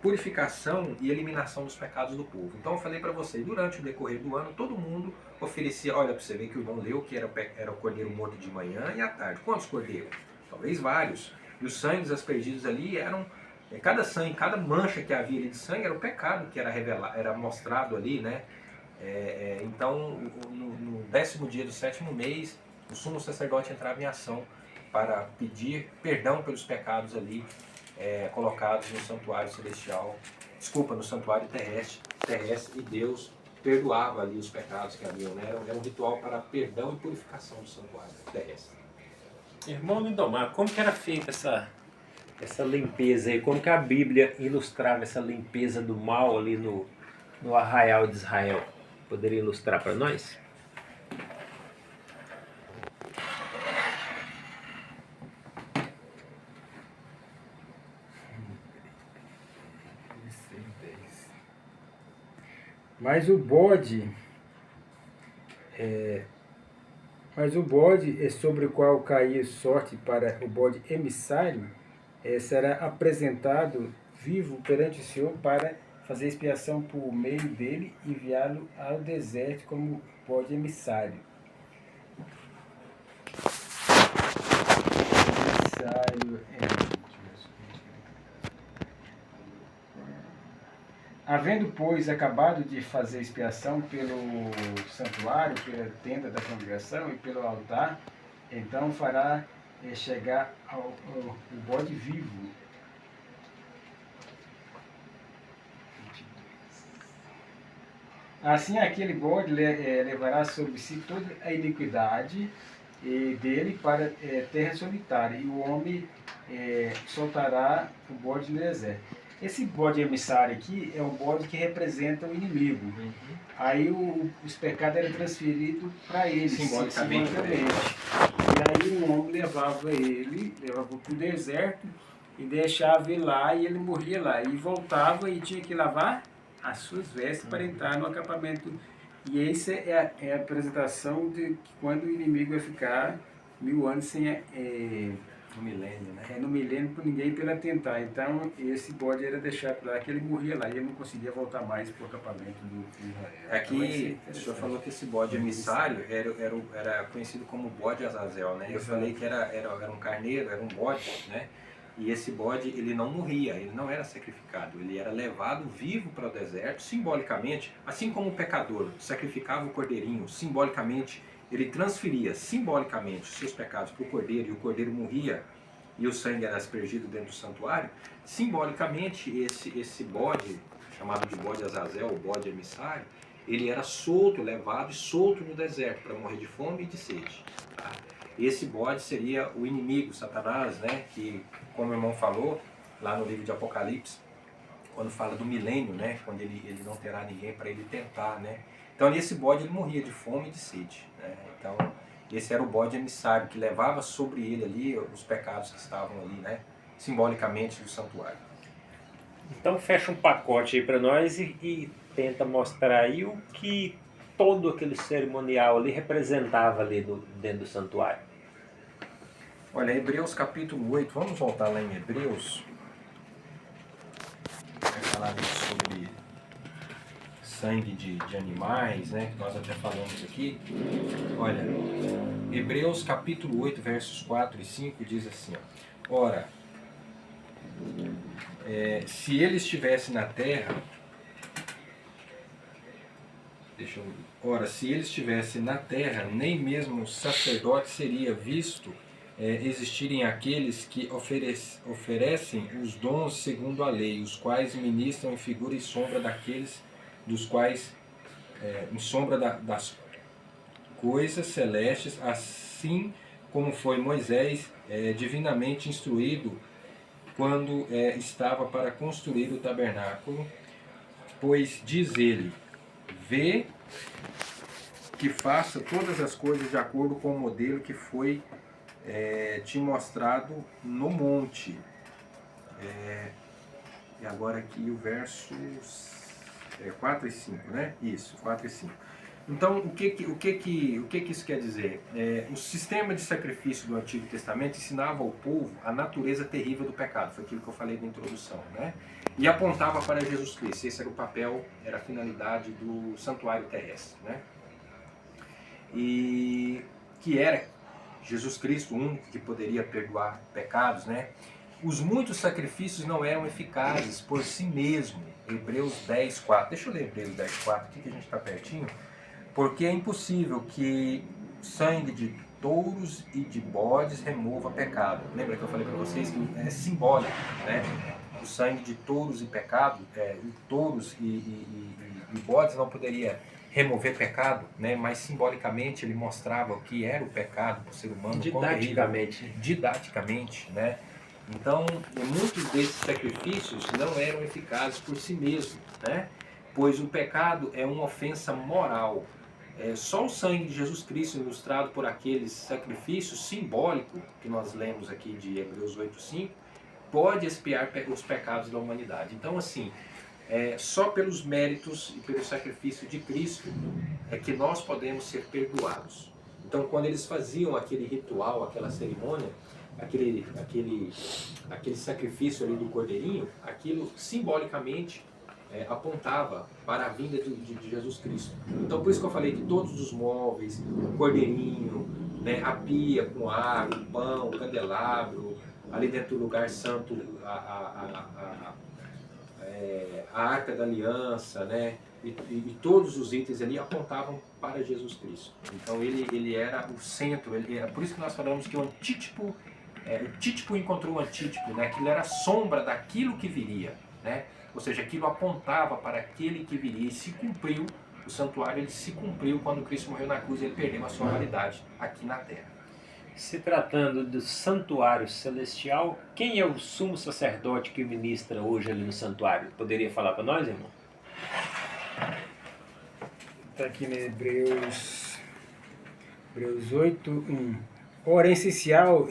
purificação e eliminação dos pecados do povo. Então eu falei para você, durante o decorrer do ano, todo mundo oferecia, olha para você ver que o irmão leu que era o cordeiro morto de manhã e à tarde. Quantos cordeiros? Talvez vários. E os sangues aspergidos ali eram, cada sangue, cada mancha que havia ali de sangue era o pecado que era revelado, era mostrado ali, né? Então, no 10º dia do 7º mês, o sumo sacerdote entrava em ação para pedir perdão pelos pecados ali colocados no santuário celestial, no santuário terrestre, e Deus perdoava ali os pecados que haviam, né? Era um ritual para perdão e purificação do santuário terrestre. Irmão Lindomar, como que era feita essa limpeza aí? Como que a Bíblia ilustrava essa limpeza do mal ali no arraial de Israel? Poderia ilustrar para nós? Mas o bode, sobre o qual caía sorte para o bode emissário, será apresentado vivo perante o Senhor para fazer expiação por meio dele e enviá-lo ao deserto como bode emissário. Havendo, pois, acabado de fazer expiação pelo santuário, pela tenda da congregação e pelo altar, então fará chegar o bode vivo. Assim aquele bode levará sobre si toda a iniquidade dele para terra solitária, e o homem soltará o bode no deserto. Esse bode emissário aqui é um bode que representa o inimigo. Uhum. Aí os pecados eram transferidos para ele, Simbolicamente. E aí o homem levava para o deserto e deixava ele lá, e ele morria lá. E voltava e tinha que lavar as suas vestes para entrar no acampamento. E essa é a apresentação de que quando o inimigo vai ficar 1000 anos sem... No milênio, né? no milênio por ninguém para tentar. Então esse bode era deixado lá, que ele morria lá e ele não conseguia voltar mais para o acampamento do Israel. Aqui, o senhor falou que esse bode emissário era conhecido como bode Azazel, né? Eu falei que era um carneiro, era um bode, né? E esse bode, ele não morria, ele não era sacrificado, ele era levado vivo para o deserto, simbolicamente, assim como o pecador sacrificava o cordeirinho, simbolicamente, ele transferia simbolicamente os seus pecados para o cordeiro, e o cordeiro morria e o sangue era aspergido dentro do santuário. Simbolicamente, esse bode, chamado de bode Azazel, o bode emissário, ele era solto, levado e solto no deserto para morrer de fome e de sede. Tá? Esse bode seria o inimigo, Satanás, né? Que, como o irmão falou, lá no livro de Apocalipse, quando fala do milênio, né? Quando ele não terá ninguém para ele tentar, né? Então, nesse bode ele morria de fome e de sede. Né? Então, esse era o bode emissário, que levava sobre ele ali os pecados que estavam ali, né? Simbolicamente do santuário. Então, fecha um pacote aí para nós e tenta mostrar aí o que todo aquele cerimonial ali representava ali dentro do santuário. Olha, Hebreus capítulo 8, vamos voltar lá em Hebreus. Vai falar sobre sangue de animais, né, que nós até falamos aqui. Olha, Hebreus capítulo 8, versos 4 e 5 diz assim, ó, ora, se ele estivesse na terra, se ele estivesse na terra, nem mesmo o sacerdote seria visto existirem aqueles que oferecem os dons segundo a lei, os quais ministram em figura e sombra daqueles dos quais, em sombra das coisas celestes, assim como foi Moisés divinamente instruído quando estava para construir o tabernáculo, pois diz ele, vê que faça todas as coisas de acordo com o modelo que foi te mostrado no monte. E agora aqui o verso 4 e 5, né? Isso, 4 e 5. Então, o que isso quer dizer? O sistema de sacrifício do Antigo Testamento ensinava ao povo a natureza terrível do pecado, foi aquilo que eu falei na introdução, né? E apontava para Jesus Cristo, esse era o papel, era a finalidade do santuário terrestre, né? E que era Jesus Cristo, o único que poderia perdoar pecados, né? Os muitos sacrifícios não eram eficazes por si mesmo. Hebreus 10, 4. Deixa eu ler Hebreus 10, 4, aqui que a gente está pertinho. Porque é impossível que sangue de touros e de bodes remova pecado. Lembra que eu falei para vocês que é simbólico, né? O sangue de touros e pecado, touros e bodes não poderia remover pecado, né? Mas simbolicamente ele mostrava o que era o pecado para o ser humano. Didaticamente, né? Então, muitos desses sacrifícios não eram eficazes por si mesmos, né? Pois o pecado é uma ofensa moral. Só o sangue de Jesus Cristo, ilustrado por aqueles sacrifícios simbólicos que nós lemos aqui de Hebreus 8:5, pode expiar os pecados da humanidade. Então, assim, só pelos méritos e pelo sacrifício de Cristo é que nós podemos ser perdoados. Então, quando eles faziam aquele ritual, aquela cerimônia, aquele sacrifício ali do cordeirinho, aquilo simbolicamente apontava para a vinda de Jesus Cristo. Então, por isso que eu falei que todos os móveis, o cordeirinho, né, a pia com água, o pão, o candelabro, ali dentro do lugar santo, a Arca da Aliança, né, e todos os itens ali apontavam para Jesus Cristo. Então, ele era o centro, por isso que nós falamos que o antítipo, o títipo encontrou o antítipo, né, aquilo era a sombra daquilo que viria, né? Ou seja, aquilo apontava para aquele que viria e se cumpriu. O santuário ele se cumpriu quando Cristo morreu na cruz e ele perdeu a sua validade aqui na terra. Se tratando do santuário celestial, quem é o sumo sacerdote que ministra hoje ali no santuário? Poderia falar para nós, irmão? Está aqui em Hebreus 8:1. Ora, essencial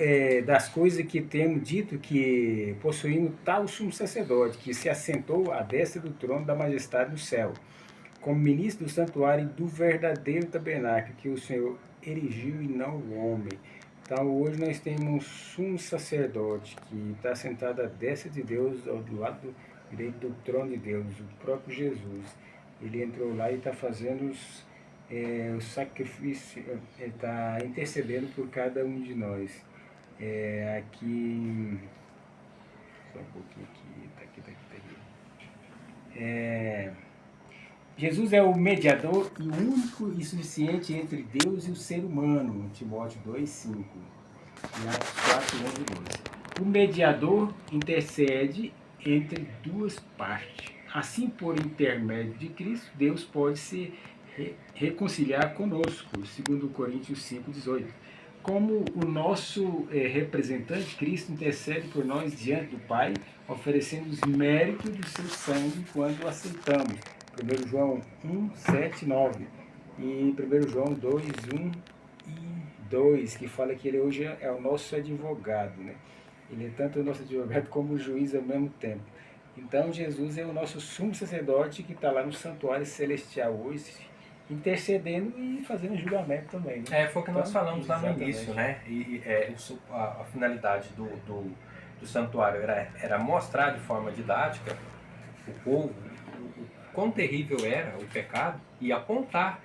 das coisas que temos dito que possuímos tal sumo sacerdote, que se assentou à destra do trono da majestade do céu, como ministro do santuário e do verdadeiro tabernáculo que o Senhor erigiu e não o homem. Então, hoje nós temos um sumo sacerdote que está sentado à destra de Deus, ao lado direito do trono de Deus, o próprio Jesus. Ele entrou lá e está fazendo o sacrifício, está intercedendo por cada um de nós. Aqui, só um pouquinho aqui, tá aqui. Jesus é o mediador e o único e suficiente entre Deus e o ser humano, Timóteo 2:5, e Atos 4:11 e 12. O mediador intercede entre duas partes. Assim, por intermédio de Cristo, Deus pode se reconciliar conosco, segundo Coríntios 5:18. Como o nosso representante, Cristo intercede por nós diante do Pai, oferecendo os méritos do seu sangue quando o aceitamos. 1 João 1:7-9 e 1 João 2:1 e 2, que fala que ele hoje é o nosso advogado, né? Ele é tanto o nosso advogado como o juiz ao mesmo tempo. Então, Jesus é o nosso sumo sacerdote que está lá no santuário celestial hoje, intercedendo e fazendo julgamento também, né? Foi o que nós falamos lá no início, né? A finalidade do santuário era mostrar de forma didática o povo, o quão terrível era o pecado e apontar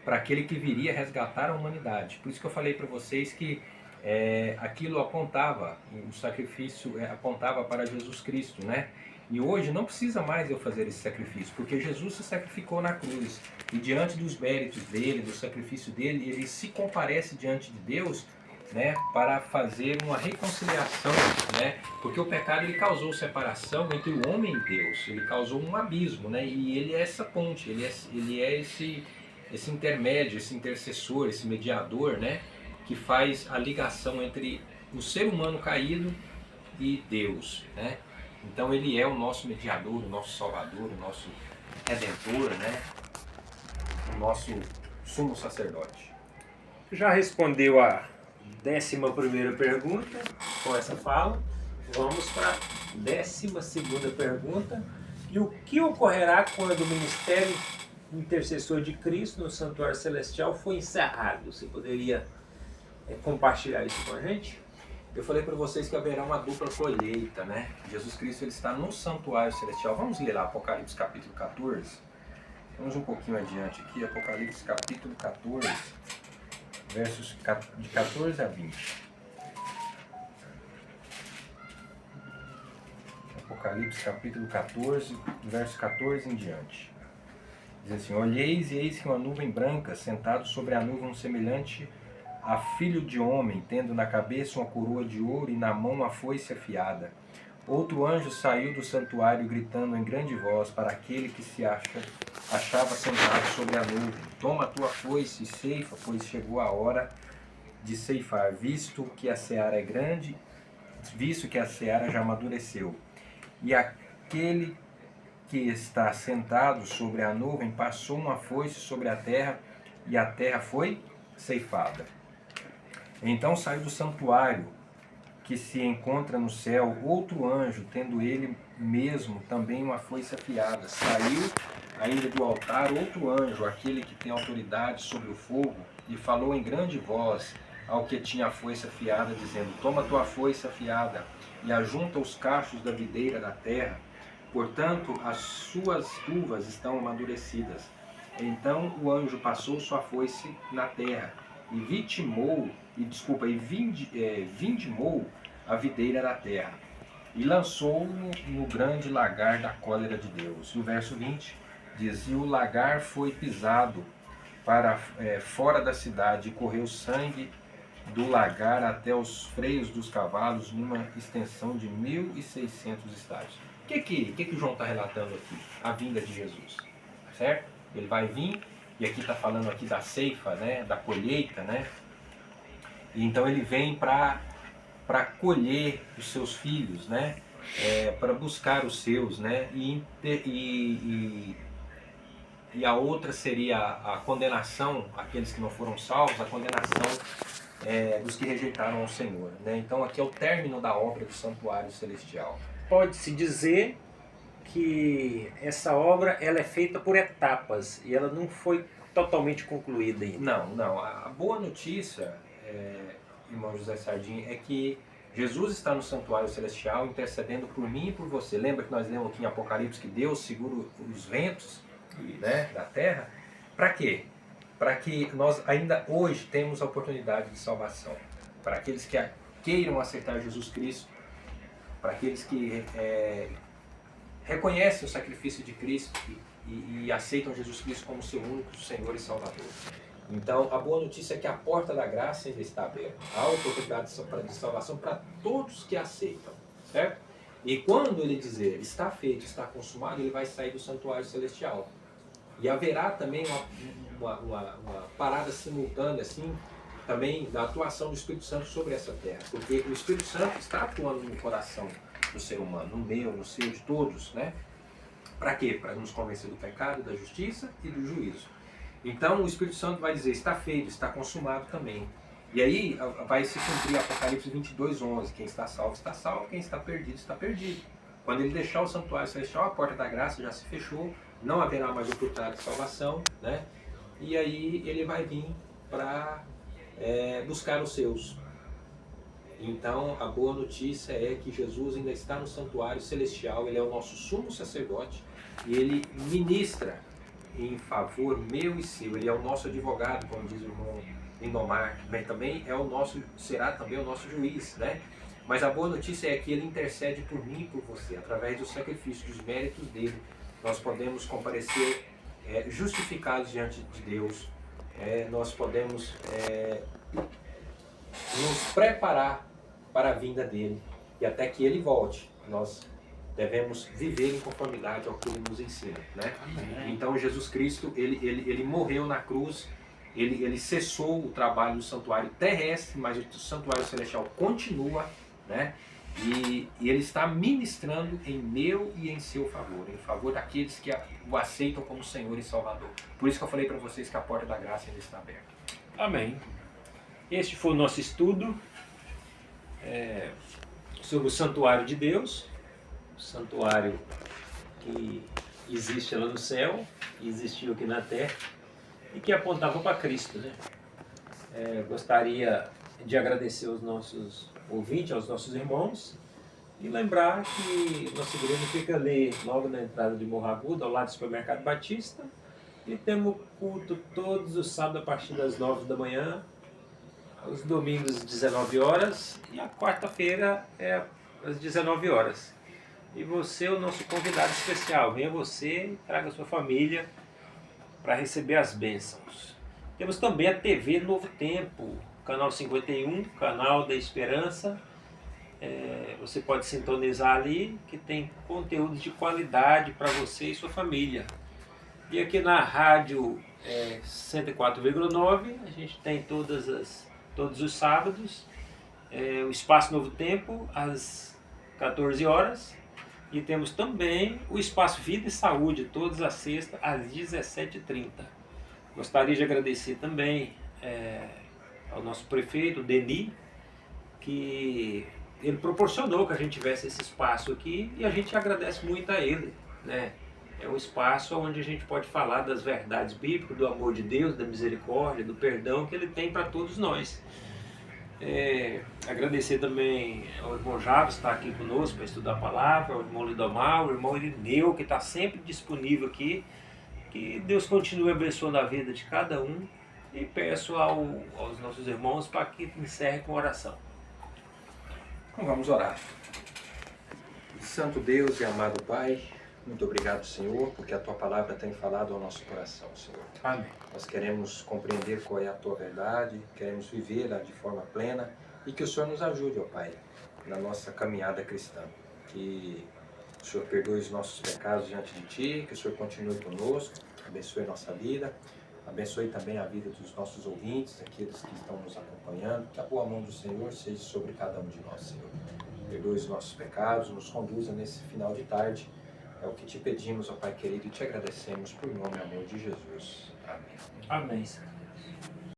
para aquele que viria resgatar a humanidade. Por isso que eu falei para vocês que aquilo apontava, o sacrifício apontava para Jesus Cristo, né? E hoje não precisa mais eu fazer esse sacrifício, porque Jesus se sacrificou na cruz. E diante dos méritos dele, do sacrifício dele, ele se comparece diante de Deus, né, para fazer uma reconciliação, né? Porque o pecado ele causou separação entre o homem e Deus, ele causou um abismo, né? E ele é essa ponte, ele é esse intermédio, esse intercessor, esse mediador, né, que faz a ligação entre o ser humano caído e Deus, né? Então ele é o nosso mediador, o nosso salvador, o nosso redentor, né? O nosso sumo sacerdote. Já respondeu a 11ª pergunta com essa fala. Vamos para a 12ª pergunta. E o que ocorrerá quando o ministério intercessor de Cristo no santuário celestial foi encerrado? Você poderia compartilhar isso com a gente? Eu falei para vocês que haverá uma dupla colheita, né? Jesus Cristo ele está no santuário celestial. Vamos ler lá Apocalipse capítulo 14. Vamos um pouquinho adiante aqui, Apocalipse capítulo 14, versos de 14 a 20. Apocalipse capítulo 14, verso 14 em diante. Diz assim: olheis e eis que uma nuvem branca, sentado sobre a nuvem, semelhante a filho de homem, tendo na cabeça uma coroa de ouro e na mão uma foice afiada. Outro anjo saiu do santuário gritando em grande voz para aquele que achava sentado sobre a nuvem: toma a tua foice e ceifa, pois chegou a hora de ceifar, visto que a seara é grande, visto que a seara já amadureceu. E aquele que está sentado sobre a nuvem passou uma foice sobre a terra, e a terra foi ceifada. Então saiu do santuário que se encontra no céu outro anjo, tendo ele mesmo também uma foice afiada. Saiu ainda do altar outro anjo, aquele que tem autoridade sobre o fogo, e falou em grande voz ao que tinha a foice afiada, dizendo: toma tua foice afiada e ajunta os cachos da videira da terra, portanto as suas uvas estão amadurecidas. Então o anjo passou sua foice na terra e vindimou a videira da terra e lançou-o no grande lagar da cólera de Deus. E o verso 20 diz: e o lagar foi pisado para fora da cidade, e correu sangue do lagar até os freios dos cavalos, numa extensão de 1.600 estádios. O que João está relatando aqui? A vinda de Jesus, certo? Ele vai vir, e aqui está falando aqui da ceifa, né, da colheita, né? E então ele vem para colher os seus filhos, né? Para buscar os seus, né? E a outra seria a condenação, aqueles que não foram salvos, a condenação dos que rejeitaram o Senhor, né? Então aqui é o término da obra do santuário celestial. Pode-se dizer que essa obra ela é feita por etapas e ela não foi totalmente concluída ainda. Não. A boa notícia, irmão José Sardinha, é que Jesus está no santuário celestial intercedendo por mim e por você. Lembra que nós lemos aqui em Apocalipse que Deus segura os ventos, né, da terra? Para quê? Para que nós ainda hoje temos a oportunidade de salvação. Para aqueles que queiram aceitar Jesus Cristo, para aqueles que reconhecem o sacrifício de Cristo e aceitam Jesus Cristo como seu único Senhor e Salvador. Então, a boa notícia é que a porta da graça ainda está aberta. Há oportunidade de salvação para todos que aceitam, certo? E quando ele dizer está feito, está consumado, ele vai sair do santuário celestial. E haverá também uma parada simultânea, assim, também da atuação do Espírito Santo sobre essa terra. Porque o Espírito Santo está atuando no coração do ser humano, no meu, no seu, de todos, né? Para quê? Para nos convencer do pecado, da justiça e do juízo. Então o Espírito Santo vai dizer: está feito, está consumado também. E aí vai se cumprir Apocalipse 22:11. Quem está salvo, quem está perdido. Quando ele deixar o santuário celestial, a porta da graça já se fechou, não haverá mais oportunidade de salvação, né? E aí ele vai vir para buscar os seus. Então a boa notícia é que Jesus ainda está no santuário celestial, ele é o nosso sumo sacerdote e ele ministra em favor meu e seu, ele é o nosso advogado, como diz o irmão Lindomar, mas também será também o nosso juiz, né? Mas a boa notícia é que ele intercede por mim e por você, através do sacrifício, dos méritos dele, nós podemos comparecer justificados diante de Deus, nós podemos nos preparar para a vinda dele, e até que ele volte, nós devemos viver em conformidade ao que ele nos ensina, né? Amém. Então Jesus Cristo, ele morreu na cruz, ele cessou o trabalho do santuário terrestre, mas o santuário celestial continua, né? E ele está ministrando em meu e em seu favor, em favor daqueles que o aceitam como Senhor e Salvador. Por isso que eu falei para vocês que a porta da graça ainda está aberta. Amém. Este foi o nosso estudo sobre o santuário de Deus, o santuário que existe lá no céu, que existiu aqui na terra e que apontava para Cristo, né? Gostaria de agradecer aos nossos ouvintes, aos nossos irmãos, e lembrar que nossa igreja fica ali logo na entrada de Morro Agudo, ao lado do Supermercado Batista, e temos culto todos os sábados a partir das 9 da manhã, os domingos às 19 horas e a quarta-feira às 19 horas. E você é o nosso convidado especial. Venha você e traga a sua família para receber as bênçãos. Temos também a TV Novo Tempo, canal 51, canal da Esperança, você pode sintonizar ali, que tem conteúdo de qualidade para você e sua família. E aqui na rádio 104,9 a gente tem todos os sábados o Espaço Novo Tempo às 14 horas. E temos também o Espaço Vida e Saúde, todas as sextas, às 17h30. Gostaria de agradecer também ao nosso prefeito, Denis, que ele proporcionou que a gente tivesse esse espaço aqui e a gente agradece muito a ele, né? É um espaço onde a gente pode falar das verdades bíblicas, do amor de Deus, da misericórdia, do perdão que ele tem para todos nós. Agradecer também ao irmão Javes, que está aqui conosco para estudar a palavra, ao irmão Lidomar, ao irmão Irineu, que está sempre disponível aqui. Que Deus continue abençoando a vida de cada um e peço aos nossos irmãos para que encerre com oração. Então vamos orar. Santo Deus e amado Pai, muito obrigado, Senhor, porque a Tua palavra tem falado ao nosso coração, Senhor. Amém. Nós queremos compreender qual é a Tua verdade, queremos vivê-la de forma plena e que o Senhor nos ajude, ó Pai, na nossa caminhada cristã. Que o Senhor perdoe os nossos pecados diante de Ti, que o Senhor continue conosco, abençoe a nossa vida, abençoe também a vida dos nossos ouvintes, aqueles que estão nos acompanhando. Que a boa mão do Senhor seja sobre cada um de nós, Senhor. Perdoe os nossos pecados, nos conduza nesse final de tarde. É o que te pedimos, ó Pai querido, e te agradecemos por nome e amor de Jesus. Amém. Amém, Senhor.